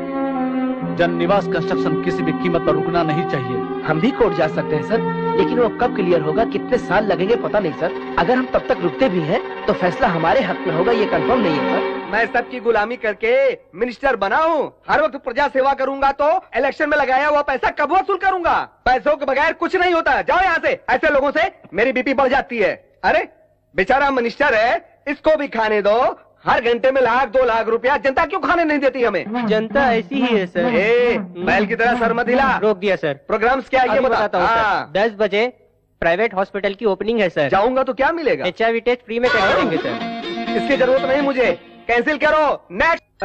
जन निवास कंस्ट्रक्शन किसी भी कीमत पर रुकना नहीं चाहिए। हम भी कोर्ट जा सकते हैं सर, लेकिन वो कब क्लियर होगा, कितने साल लगेंगे पता नहीं सर। अगर हम तब तक रुकते भी हैं तो फैसला हमारे हक में होगा, ये कंफर्म नहीं है सर। मैं सबकी गुलामी करके मिनिस्टर बना हूँ, हर वक्त प्रजा सेवा करूंगा तो इलेक्शन में लगाया हुआ पैसा कब वसूल करूंगा? पैसों के बगैर कुछ नहीं होता। जाओ यहाँ से, ऐसे लोगों से मेरी बीपी बढ़ जाती है। अरे बेचारा मिनिस्टर है, इसको भी खाने दो। हर घंटे में 1-2 लाख रुपया जनता क्यों खाने नहीं देती हमें? जनता ऐसी ही है सर। बैल की तरह सर मत हिला। रोक दिया सर। प्रोग्राम्स क्या है ये बताता हूँ सर। 10 बजे प्राइवेट हॉस्पिटल की ओपनिंग है सर। जाऊंगा तो क्या मिलेगा? HIV टेस्ट फ्री में करके देंगे सर। इसकी जरूरत नहीं मुझे, कैंसिल करो। नेक्स्ट।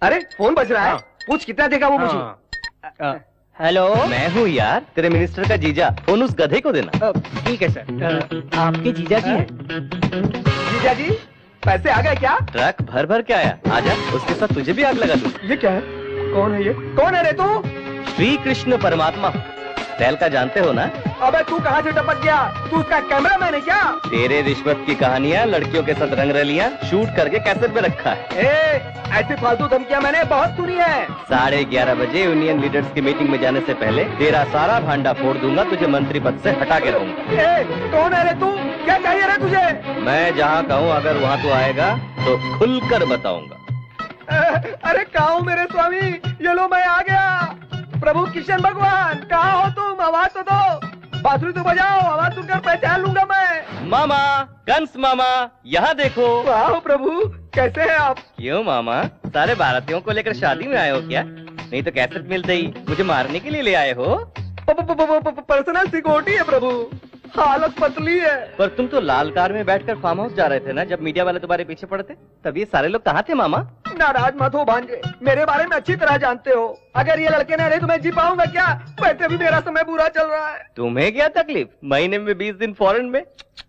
अरे फोन बज रहा है, पूछ कितना देगा वो मुझे। हेलो, मैं हूँ यार, तेरे मिनिस्टर का जीजा। फोन उस गधे को देना। ठीक है सर। आपके जीजा जी हैं? जीजा जी पैसे आ गए क्या? ट्रक भर भर के आया। आजा, उसके साथ तुझे भी आग लगा दूं। ये क्या है? कौन है ये? कौन है रे तू? श्री कृष्ण परमात्मा टहल का जानते हो ना? अबे तू कहाँ से टपक गया? तू उसका कैमरामैन है क्या? तेरे रिश्वत की कहानियाँ, लड़कियों के साथ रंगरलियाँ शूट करके कैसेट में रखा है। ऐसी फालतू धमकियाँ मैंने बहुत सुनी है। 11:30 बजे यूनियन लीडर्स की मीटिंग में जाने से पहले तेरा सारा भांडा फोड़ दूंगा, तुझे मंत्री पद से हटा के रहूंगा। कौन है रे तू? क्या चाहिए रे तुझे? मैं जहाँ कहूँ अगर वहाँ तू आएगा तो खुलकर बताऊंगा। अरे कहाँ हूँ मेरे स्वामी? ये लो मैं आ गया। प्रभु किशन भगवान कहाँ हो तुम? आवाज तो दो, बांसुरी तो बजाओ, आवाज सुनकर पहचान लूंगा मैं। मामा, कंस मामा, यहाँ देखो। वाह प्रभु, कैसे हैं आप? क्यों मामा, सारे भारतीयों को लेकर शादी में आए हो क्या? नहीं तो कैसेट मिलते ही मुझे मारने के लिए ले आए हो? पर्सनल सिक्योरिटी है प्रभु, हालत पतली है। पर तुम तो लाल कार में बैठकर फार्म हाउस जा रहे थे ना, जब मीडिया वाले तुम्हारे पीछे पड़े थे, तब ये सारे लोग कहाँ थे मामा? नाराज मत हो भांजे, मेरे बारे में अच्छी तरह जानते हो। अगर ये लड़के न रहे तो मैं जी पाऊंगा क्या? वैसे भी मेरा समय बुरा चल रहा है। तुम्हें क्या तकलीफ? महीने में 20 दिन फॉरेन में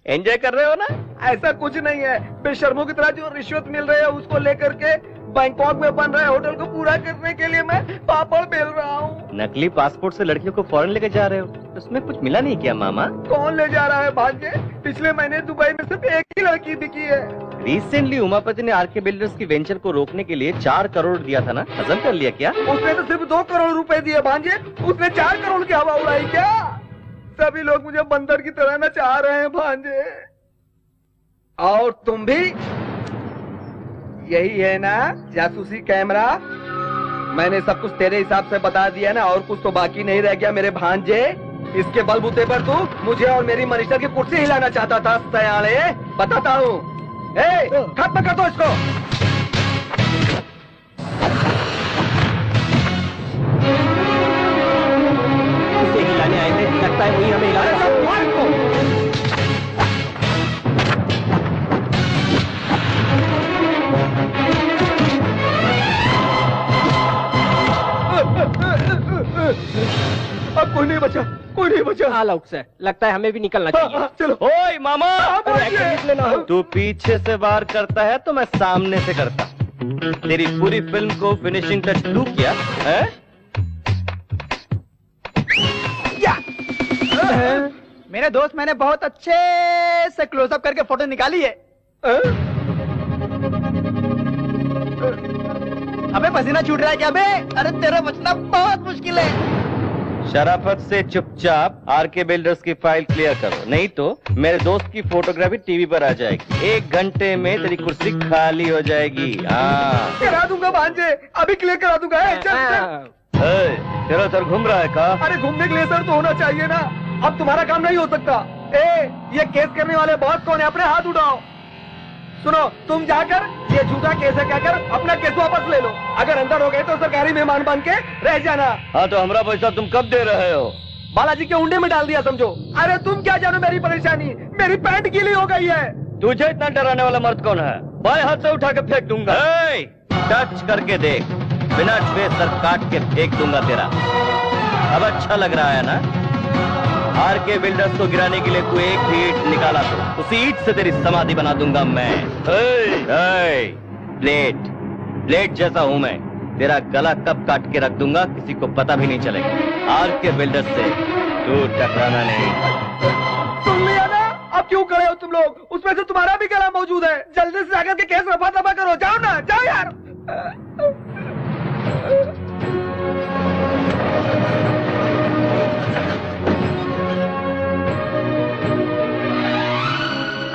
एंजॉय कर रहे हो ना? ऐसा कुछ नहीं है, बेशर्मों की तरह जो रिश्वत मिल रही है उसको लेकर के बैंकॉक में बन रहे होटल को पूरा करने के लिए मैं पापड़ बेल रहा हूँ। नकली पासपोर्ट से लड़कियों को फॉरेन लेके जा रहे हो, उसमें कुछ मिला नहीं क्या मामा? कौन ले जा रहा है भांजे? पिछले महीने दुबई में सिर्फ एक ही लड़की दिखी है। रिसेंटली उमापति ने आरके बिल्डर्स की वेंचर को रोकने के लिए 4 करोड़ दिया था ना, हजम कर लिया क्या? उसने तो सिर्फ 2 करोड़ रुपए दिए भांजे, उसने 4 करोड़ की हवा उड़ाई क्या? सभी लोग मुझे बंदर की तरह नचा रहे हैं भांजे। और तुम भी यही है ना जासूसी कैमरा? मैंने सब कुछ तेरे हिसाब से बता दिया ना, और कुछ तो बाकी नहीं रह गया मेरे भांजे। इसके बलबूते पर तू मुझे और मेरी मिनिस्टर की कुर्सी हिलाना चाहता था सयाले। बताता हूँ, खत्म कर दो इसको। इसे हिलाने आए थे, लगता है वही हमें हिलाना। अब कोई नहीं बचा, कोई नहीं बचा। ऑल आउट सर, लगता है हमें भी निकलना चाहिए। चलो। ओए मामा, लेना। तू पीछे से वार करता है तो मैं सामने से करता। तेरी पूरी फिल्म को फिनिशिंग टच तू किया है? मेरे दोस्त, मैंने बहुत अच्छे से क्लोजअप करके फोटो निकाली है। अबे पसीना छूट रहा है क्या बे? अरे तेरा बचना बहुत मुश्किल है। शराफत से चुपचाप आरके बिल्डर्स की फाइल क्लियर करो, नहीं तो मेरे दोस्त की फोटोग्राफी टीवी पर आ जाएगी। 1 घंटे में तेरी कुर्सी खाली हो जाएगी। हाँ करा दूंगा भांजे, अभी क्लियर करा दूंगा। तेरा सर घूम रहा है का? अरे घूमने के लिए सर तो होना चाहिए ना, अब तुम्हारा काम नहीं हो सकता। ये केस करने वाले बॉस कौन है? अपने हाथ उठाओ। सुनो, तुम जाकर ये झूठा केस है कहकर अपना केस वापस ले लो। अगर अंदर हो गए तो सरकारी मेहमान बन के रह जाना। हाँ तो हमारा पैसा तुम कब दे रहे हो? बालाजी के उंडे में डाल दिया समझो। अरे तुम क्या जानो मेरी परेशानी, मेरी पैंट गीली हो गई है। तुझे इतना डराने वाला मर्द कौन है? बाएं हाथ से उठा के फेंक दूंगा। टच करके देख, बिना छुए सर काट के फेंक दूंगा तेरा। अब अच्छा लग रहा है ना? आरके बिल्डर्स को गिराने के लिए तू एक भी ईंट निकाला तो उसी ईंट से तेरी समाधि बना दूंगा मैं। प्लेट जैसा हूं मैं, तेरा गला कब काट के रख दूंगा किसी को पता भी नहीं चलेगा। आरके बिल्डर्स से तू टकराना नहीं। सुन लिया ना? अब क्यों खड़े हो तुम लोग? उसमें से तुम्हारा भी गला मौजूद है। जल्दी से जाकर के केस रफा दफा करो। जाओ ना, जाओ यार।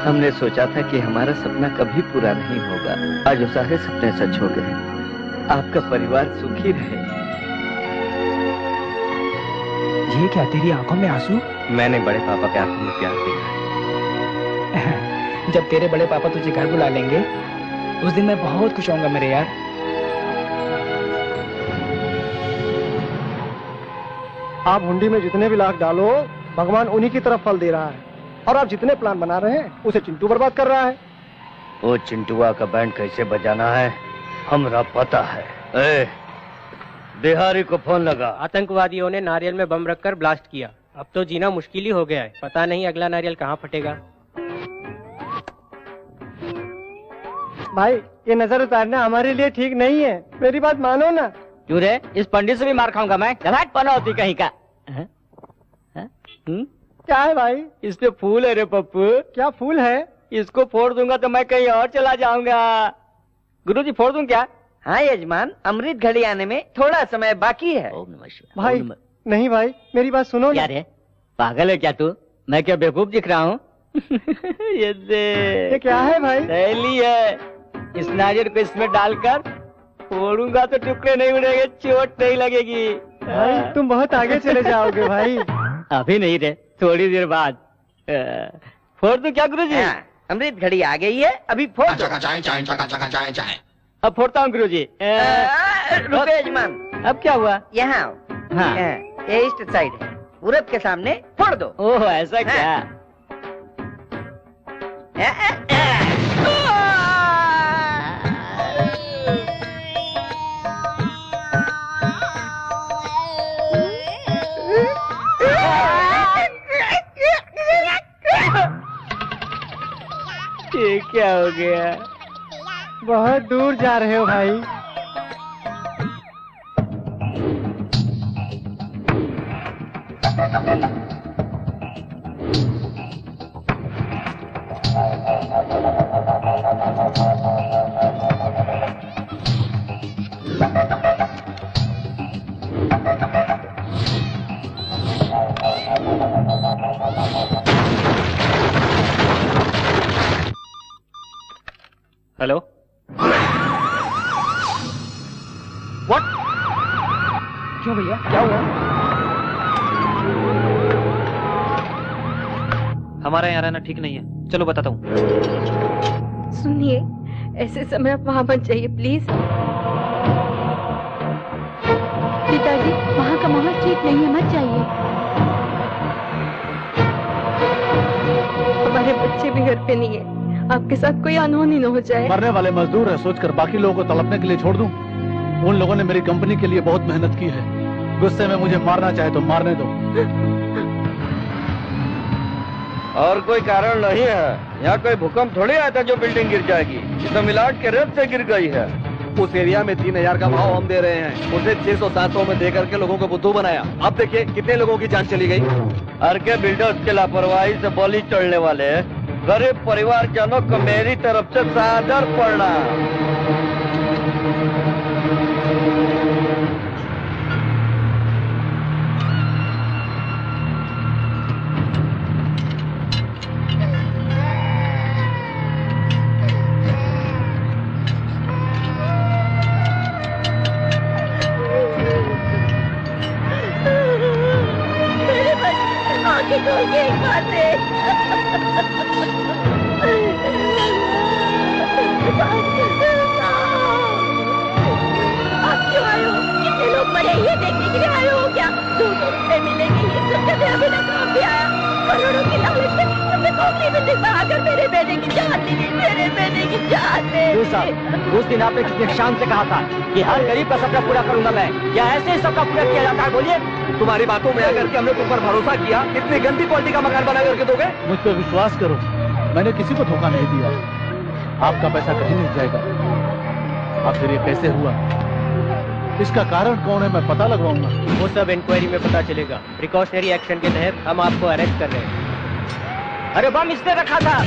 हमने सोचा था कि हमारा सपना कभी पूरा नहीं होगा। आज वो सारे सपने सच हो गए। आपका परिवार सुखी रहे। ये क्या, तेरी आंखों में आंसू? मैंने बड़े पापा के आंखों में प्यार देखा। जब तेरे बड़े पापा तुझे घर बुला लेंगे उस दिन मैं बहुत खुश होऊंगा मेरे यार। आप हुंडी में जितने भी लाख डालो, भगवान उन्हीं की तरफ फल दे रहा है। और आप जितने प्लान बना रहे हैं उसे चिंटू बर्बाद कर रहा है। वो चिंटुआ का बैंड कैसे बजाना है हमरा पता है। ए, बिहारी को फोन लगा। आतंकवादियों ने नारियल में बम रखकर ब्लास्ट किया। अब तो जीना मुश्किल ही हो गया है। पता नहीं अगला नारियल कहाँ फटेगा। भाई ये नजर उतारना हमारे लिए ठीक नहीं है, मेरी बात मानो ना। क्यों रे, इस पंडित से भी मार खाऊंगा मैं। पनौती कहीं का। क्या है भाई? इस पे फूल है रे पप्पू। क्या फूल है? इसको फोड़ दूंगा तो मैं कहीं और चला जाऊंगा। गुरुजी फोड़ दूं क्या? हाँ यजमान, अमृत घड़ी आने में थोड़ा समय बाकी है। भाई नहीं भाई, मेरी बात सुनो ना। क्या रे, पागल है क्या तू? मैं क्या बेवकूफ दिख रहा हूँ? ये क्या है भाई? थैली है। इस नारियल को इसमें डालकर फोड़ूंगा तो टुकड़े नहीं उड़ेंगे, चोट नहीं लगेगी। भाई तुम बहुत आगे चले जाओगे भाई। अभी नहीं रे, थोड़ी देर बाद। फोड़ दूं क्या गुरुजी? अमृत घड़ी आ गई है, अभी फोड़ दो। अब फोड़ता हूँ गुरुजी। रुको यजमान। अब क्या हुआ? यहाँ आओ। हाँ। ये ईस्ट साइड है, पूरब के सामने फोड़ दो। ओह ऐसा क्या? ये क्या हो गया? बहुत दूर जा रहे हो भाई। Hello, what? क्यों भैया, क्या हुआ? हमारा यहाँ रहना ठीक नहीं है। चलो बताता हूँ। सुनिए, ऐसे समय आप वहाँ मत जाइए प्लीज। पिताजी, वहाँ का माहौल ठीक नहीं है, मत जाइए। हमारे बच्चे भी घर पे नहीं है, आपके साथ कोई अनहोनी न हो जाए। मरने वाले मजदूर है सोचकर बाकी लोगों को तड़पने के लिए छोड़ दूं? उन लोगों ने मेरी कंपनी के लिए बहुत मेहनत की है। गुस्से में मुझे मारना चाहे तो मारने दो। और कोई कारण नहीं है। यहाँ कोई भूकंप थोड़ी आया था जो बिल्डिंग गिर जाएगी। ये तो मिलाट के रेत से गिर गई है। उस एरिया में 3000 का भाव हम दे रहे हैं, उसे 600-700 में दे करके लोगों को बुद्धू बनाया। अब देखिए कितने लोगों की जान चली गई। हर के बिल्डर्स के लापरवाही से बलि चढ़ने वाले गरीब परिवारजनों को मेरी तरफ से सादर प्रणाम। आंखें खोल के एक बात देख। आप क्यों आए हो? कितने लोग मरे ये देखने के लिए आए हो क्या? 200 रुपए मिलेंगे ये सुनकर मेरा बेटा काम भी आया। करोड़ों की लालच में तुमने कौन बिल्डिंग बनाकर मेरे बेटे की जान ली, मेरे बेटे की जान ली। उस दिन आपने कितने शान से कहा था कि हर गरीब का सपना पूरा करूंगा मैं। क्या ऐसे ही सबका पूरा किया जाता है? बोलिए। तुम्हारी बातों में आकर के हमने तुम पर भरोसा किया, इतनी गंदी क्वालिटी का मकान बना करके दोगे? मुझ पर विश्वास करो, मैंने किसी को धोखा नहीं दिया। आपका पैसा कहीं नहीं जाएगा। आखिर ये कैसे हुआ, इसका कारण कौन है मैं पता लगवाऊंगा। वो सब इंक्वायरी में पता चलेगा। प्रिकॉशनरी एक्शन के तहत हम आपको अरेस्ट कर रहे हैं। अरे बम इसने रखा था।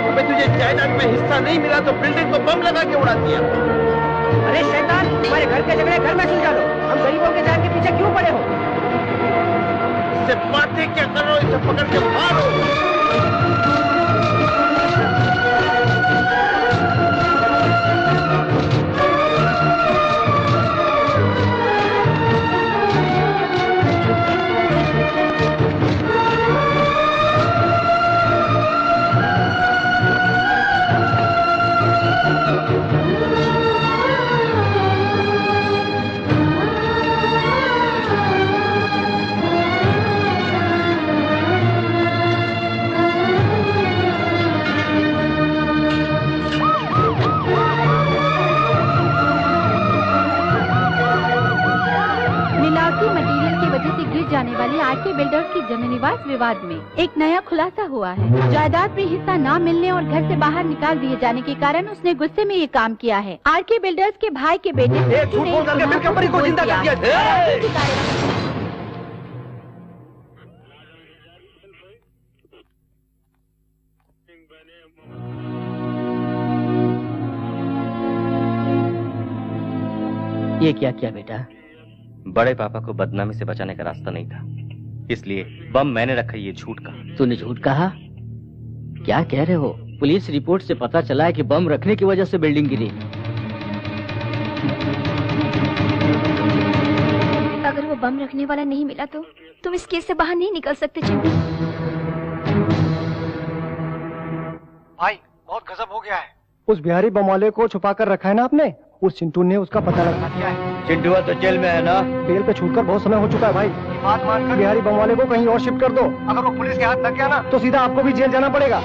अबे तुझे जायदाद में हिस्सा नहीं मिला तो बिल्डिंग को बम लगा के उड़ा दिया। अरे शैतान, तुम्हारे घर के झगड़े घर में सुलझा लो। हम गरीबों के जान के पीछे क्यों पड़े हो? इससे बातें क्या कर रहे हो? इसे पकड़ के मारो। जाने वाली आरके बिल्डर्स की जमीन निवास विवाद में एक नया खुलासा हुआ है। जायदाद में हिस्सा न मिलने और घर से बाहर निकाल दिए जाने के कारण उसने गुस्से में ये काम किया है। आरके बिल्डर्स के भाई के बेटे झूठ बोल करके फिर कंपनी को जिंदा कर दिया। ये क्या किया बेटा? बड़े पापा को बदनामी से बचाने का रास्ता नहीं था, इसलिए बम मैंने रखा। ये झूठ कहा। तूने झूठ कहा? क्या कह रहे हो? पुलिस रिपोर्ट से पता चला है कि बम रखने की वजह से बिल्डिंग गिरी। अगर वो बम रखने वाला नहीं मिला तो तुम इस केस से बाहर नहीं निकल सकते चिंटू। भाई बहुत गजब हो गया है। उस बिहारी बम वाले को छुपा कर रखा है ना आपने। उस चिंटू ने उसका पता लगा दिया है। चिंटू तो जेल में है ना? बेल पे छूटकर बहुत समय हो चुका है भाई। बात मानकर बिहारी बम वाले को कहीं और शिफ्ट कर दो। अगर वो पुलिस के हाथ लग गया ना तो सीधा आपको भी जेल जाना पड़ेगा।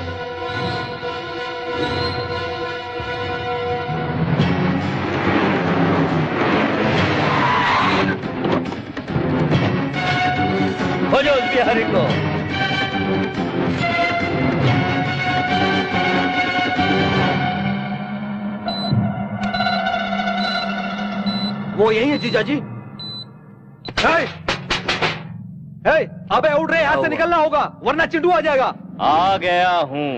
हो जाओ उस बिहारी को। वो यही है जीजा जी। अबे उठ रहे, हाथ से निकलना होगा वरना चिंटू आ जाएगा। आ गया हूँ।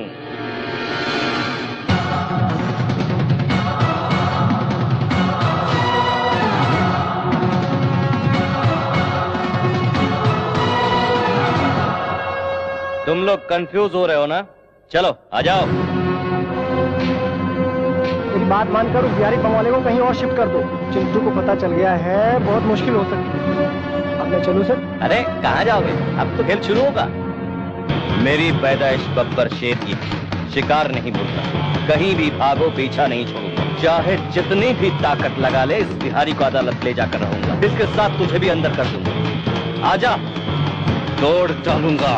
तुम लोग कंफ्यूज हो रहे हो ना? चलो आ जाओ। बात मानकर उस बिहारी बम वाले को कहीं और शिफ्ट कर दो। चिंटू को पता चल गया है, बहुत मुश्किल हो सकती है। अब मैं चलूं सर? अरे कहाँ जाओगे? अब तो खेल शुरू होगा। मेरी पैदाइश बब्बर शेर की, शिकार नहीं भूलता। कहीं भी भागो, पीछा नहीं छोड़ूंगा। चाहे जितनी भी ताकत लगा ले, इस बिहारी को अदालत ले जाकर रहूंगा। इसके साथ तुझे भी अंदर कर दूंगा। आजा, तोड़ डालूंगा।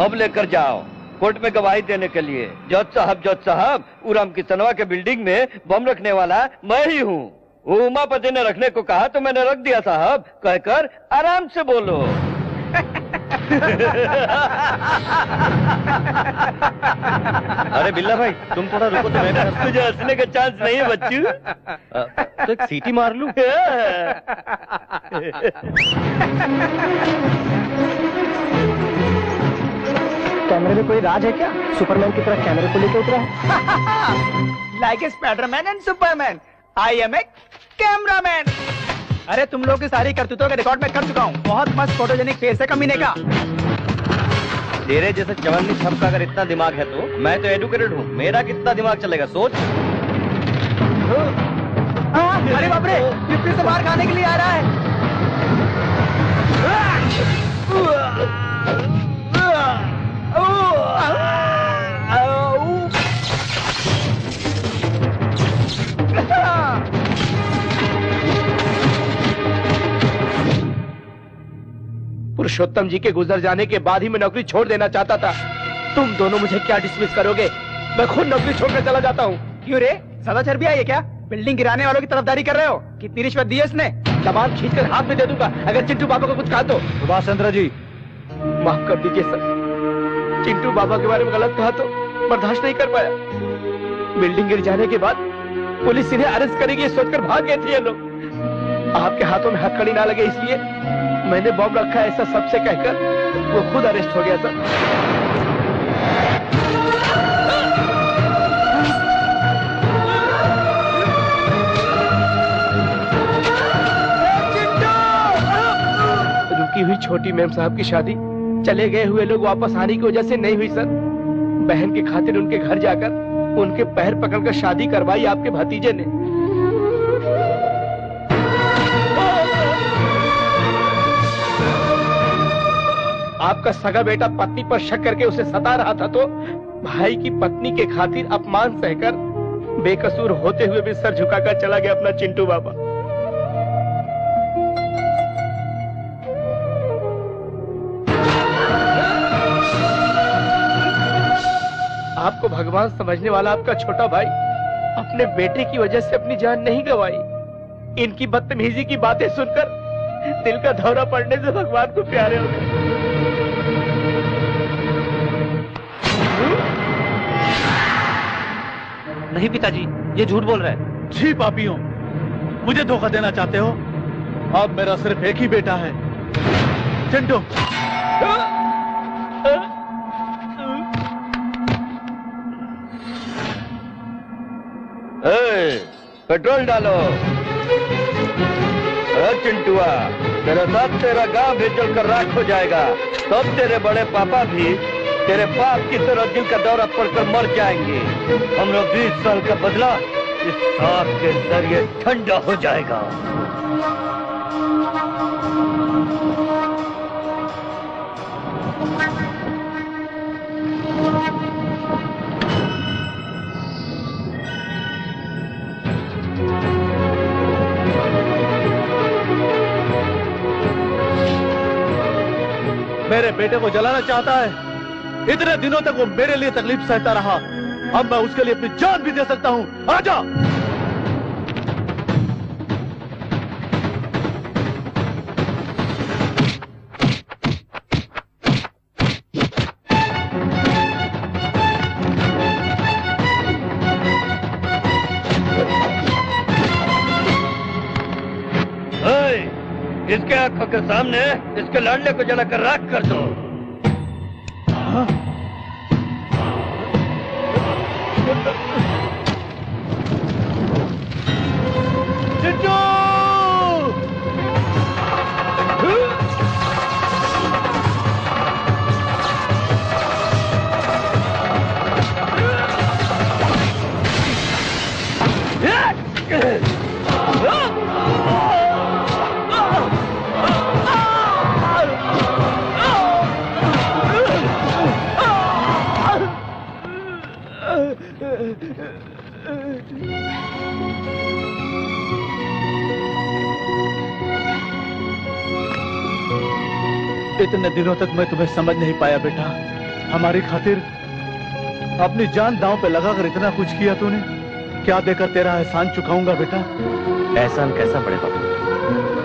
अब लेकर जाओ कोर्ट में गवाही देने के लिए। जज साहब, उराम किसनवा के बिल्डिंग में बम रखने वाला मैं ही हूँ। उमापति ने रखने को कहा तो मैंने रख दिया साहब, कहकर आराम से बोलो। अरे बिल्ला भाई, तुम थोड़ा रुको तो मैं तुझे हंसने का चांस नहीं है बच्चू। तो एक सीटी मार लूं। कैमरे में कोई राज है क्या? सुपरमैन की तरह कैमरे को लेके उतरा है। Like Spiderman and Superman, I am a cameraman. अरे तुम लोग की सारी करतूतों का रिकॉर्ड मैं कर चुका हूँ। बहुत मस्त फोटोजेनिक फेस है कमीने का। तेरे जैसे चवन्नी छप का अगर इतना दिमाग है तो मैं तो एडुकेटेड हूँ। मेरा कितना दिमाग चलेगा सोच। अरे बाप रे, ये फिर से बाहर खाने के लिए आ रहा है। पुरुषोत्तम जी के गुजर जाने के बाद ही मैं नौकरी छोड़ देना चाहता था। तुम दोनों मुझे क्या डिसमिस करोगे? मैं खुद नौकरी छोड़कर चला जाता हूँ। क्यों रे, ज्यादा चर्बी आई है क्या? बिल्डिंग गिराने वालों की तरफदारी कर रहे हो? कितनी रिश्वत दी है इसने? जबान खींचकर हाथ में दे दूंगा अगर चिंटू बाबा को कुछ कहा तो। सुभाष चंद्र जी, माफ कर दीजिए सर, चिंटू बाबा के बारे में गलत कहा तो बर्दाश्त नहीं कर पाया। बिल्डिंग गिर जाने के बाद पुलिस इन्हें अरेस्ट करेगी सोचकर भाग गए थे ये लोग। आपके हाथों में हथकड़ी ना लगे इसलिए मैंने बॉम्ब रखा ऐसा सबसे कहकर वो खुद अरेस्ट हो गया सर। रुकी हुई छोटी मैम साहब की शादी चले गए हुए लोग वापस आने की वजह से नहीं हुई सर। बहन की खातिर उनके घर जाकर उनके पैर पकड़कर शादी करवाई आपके भतीजे ने। आपका सगा बेटा पत्नी पर शक करके उसे सता रहा था तो भाई की पत्नी के खातिर अपमान सहकर बेकसूर होते हुए भी सर झुकाकर चला गया अपना चिंटू बाबा। आपको भगवान समझने वाला आपका छोटा भाई अपने बेटे की वजह से अपनी जान नहीं गंवाई। इनकी बदतमीजी की बातें सुनकर दिल का दौरा पड़ने से भगवान को प्यारे हो गए। नहीं पिताजी, ये झूठ बोल रहा है। छी पापियों, मुझे धोखा देना चाहते हो? अब मेरा सिर्फ एक ही बेटा है, चिंटू। पेट्रोल डालो। चिंटुआ, तेरे साथ तेरा गांव भी जलकर राख हो जाएगा। तब तेरे बड़े पापा भी तेरे बाप की तरह दिल का दौरा पड़कर मर जाएंगे। हमरा 20 साल का बदला इस सांप के जरिए ठंडा हो जाएगा। मेरे बेटे को जलाना चाहता है। इतने दिनों तक वो मेरे लिए तकलीफ सहता रहा, अब मैं उसके लिए अपनी जान भी दे सकता हूँ। आजा। इसके आंखों के सामने इसके लाडले को जलाकर राख कर दो। चिंटू! इतने दिनों तक मैं तुम्हें समझ नहीं पाया बेटा। हमारी खातिर अपनी जान दांव पे लगाकर इतना कुछ किया तूने। क्या देकर तेरा एहसान चुकाऊंगा बेटा? एहसान कैसा बड़े बाबू?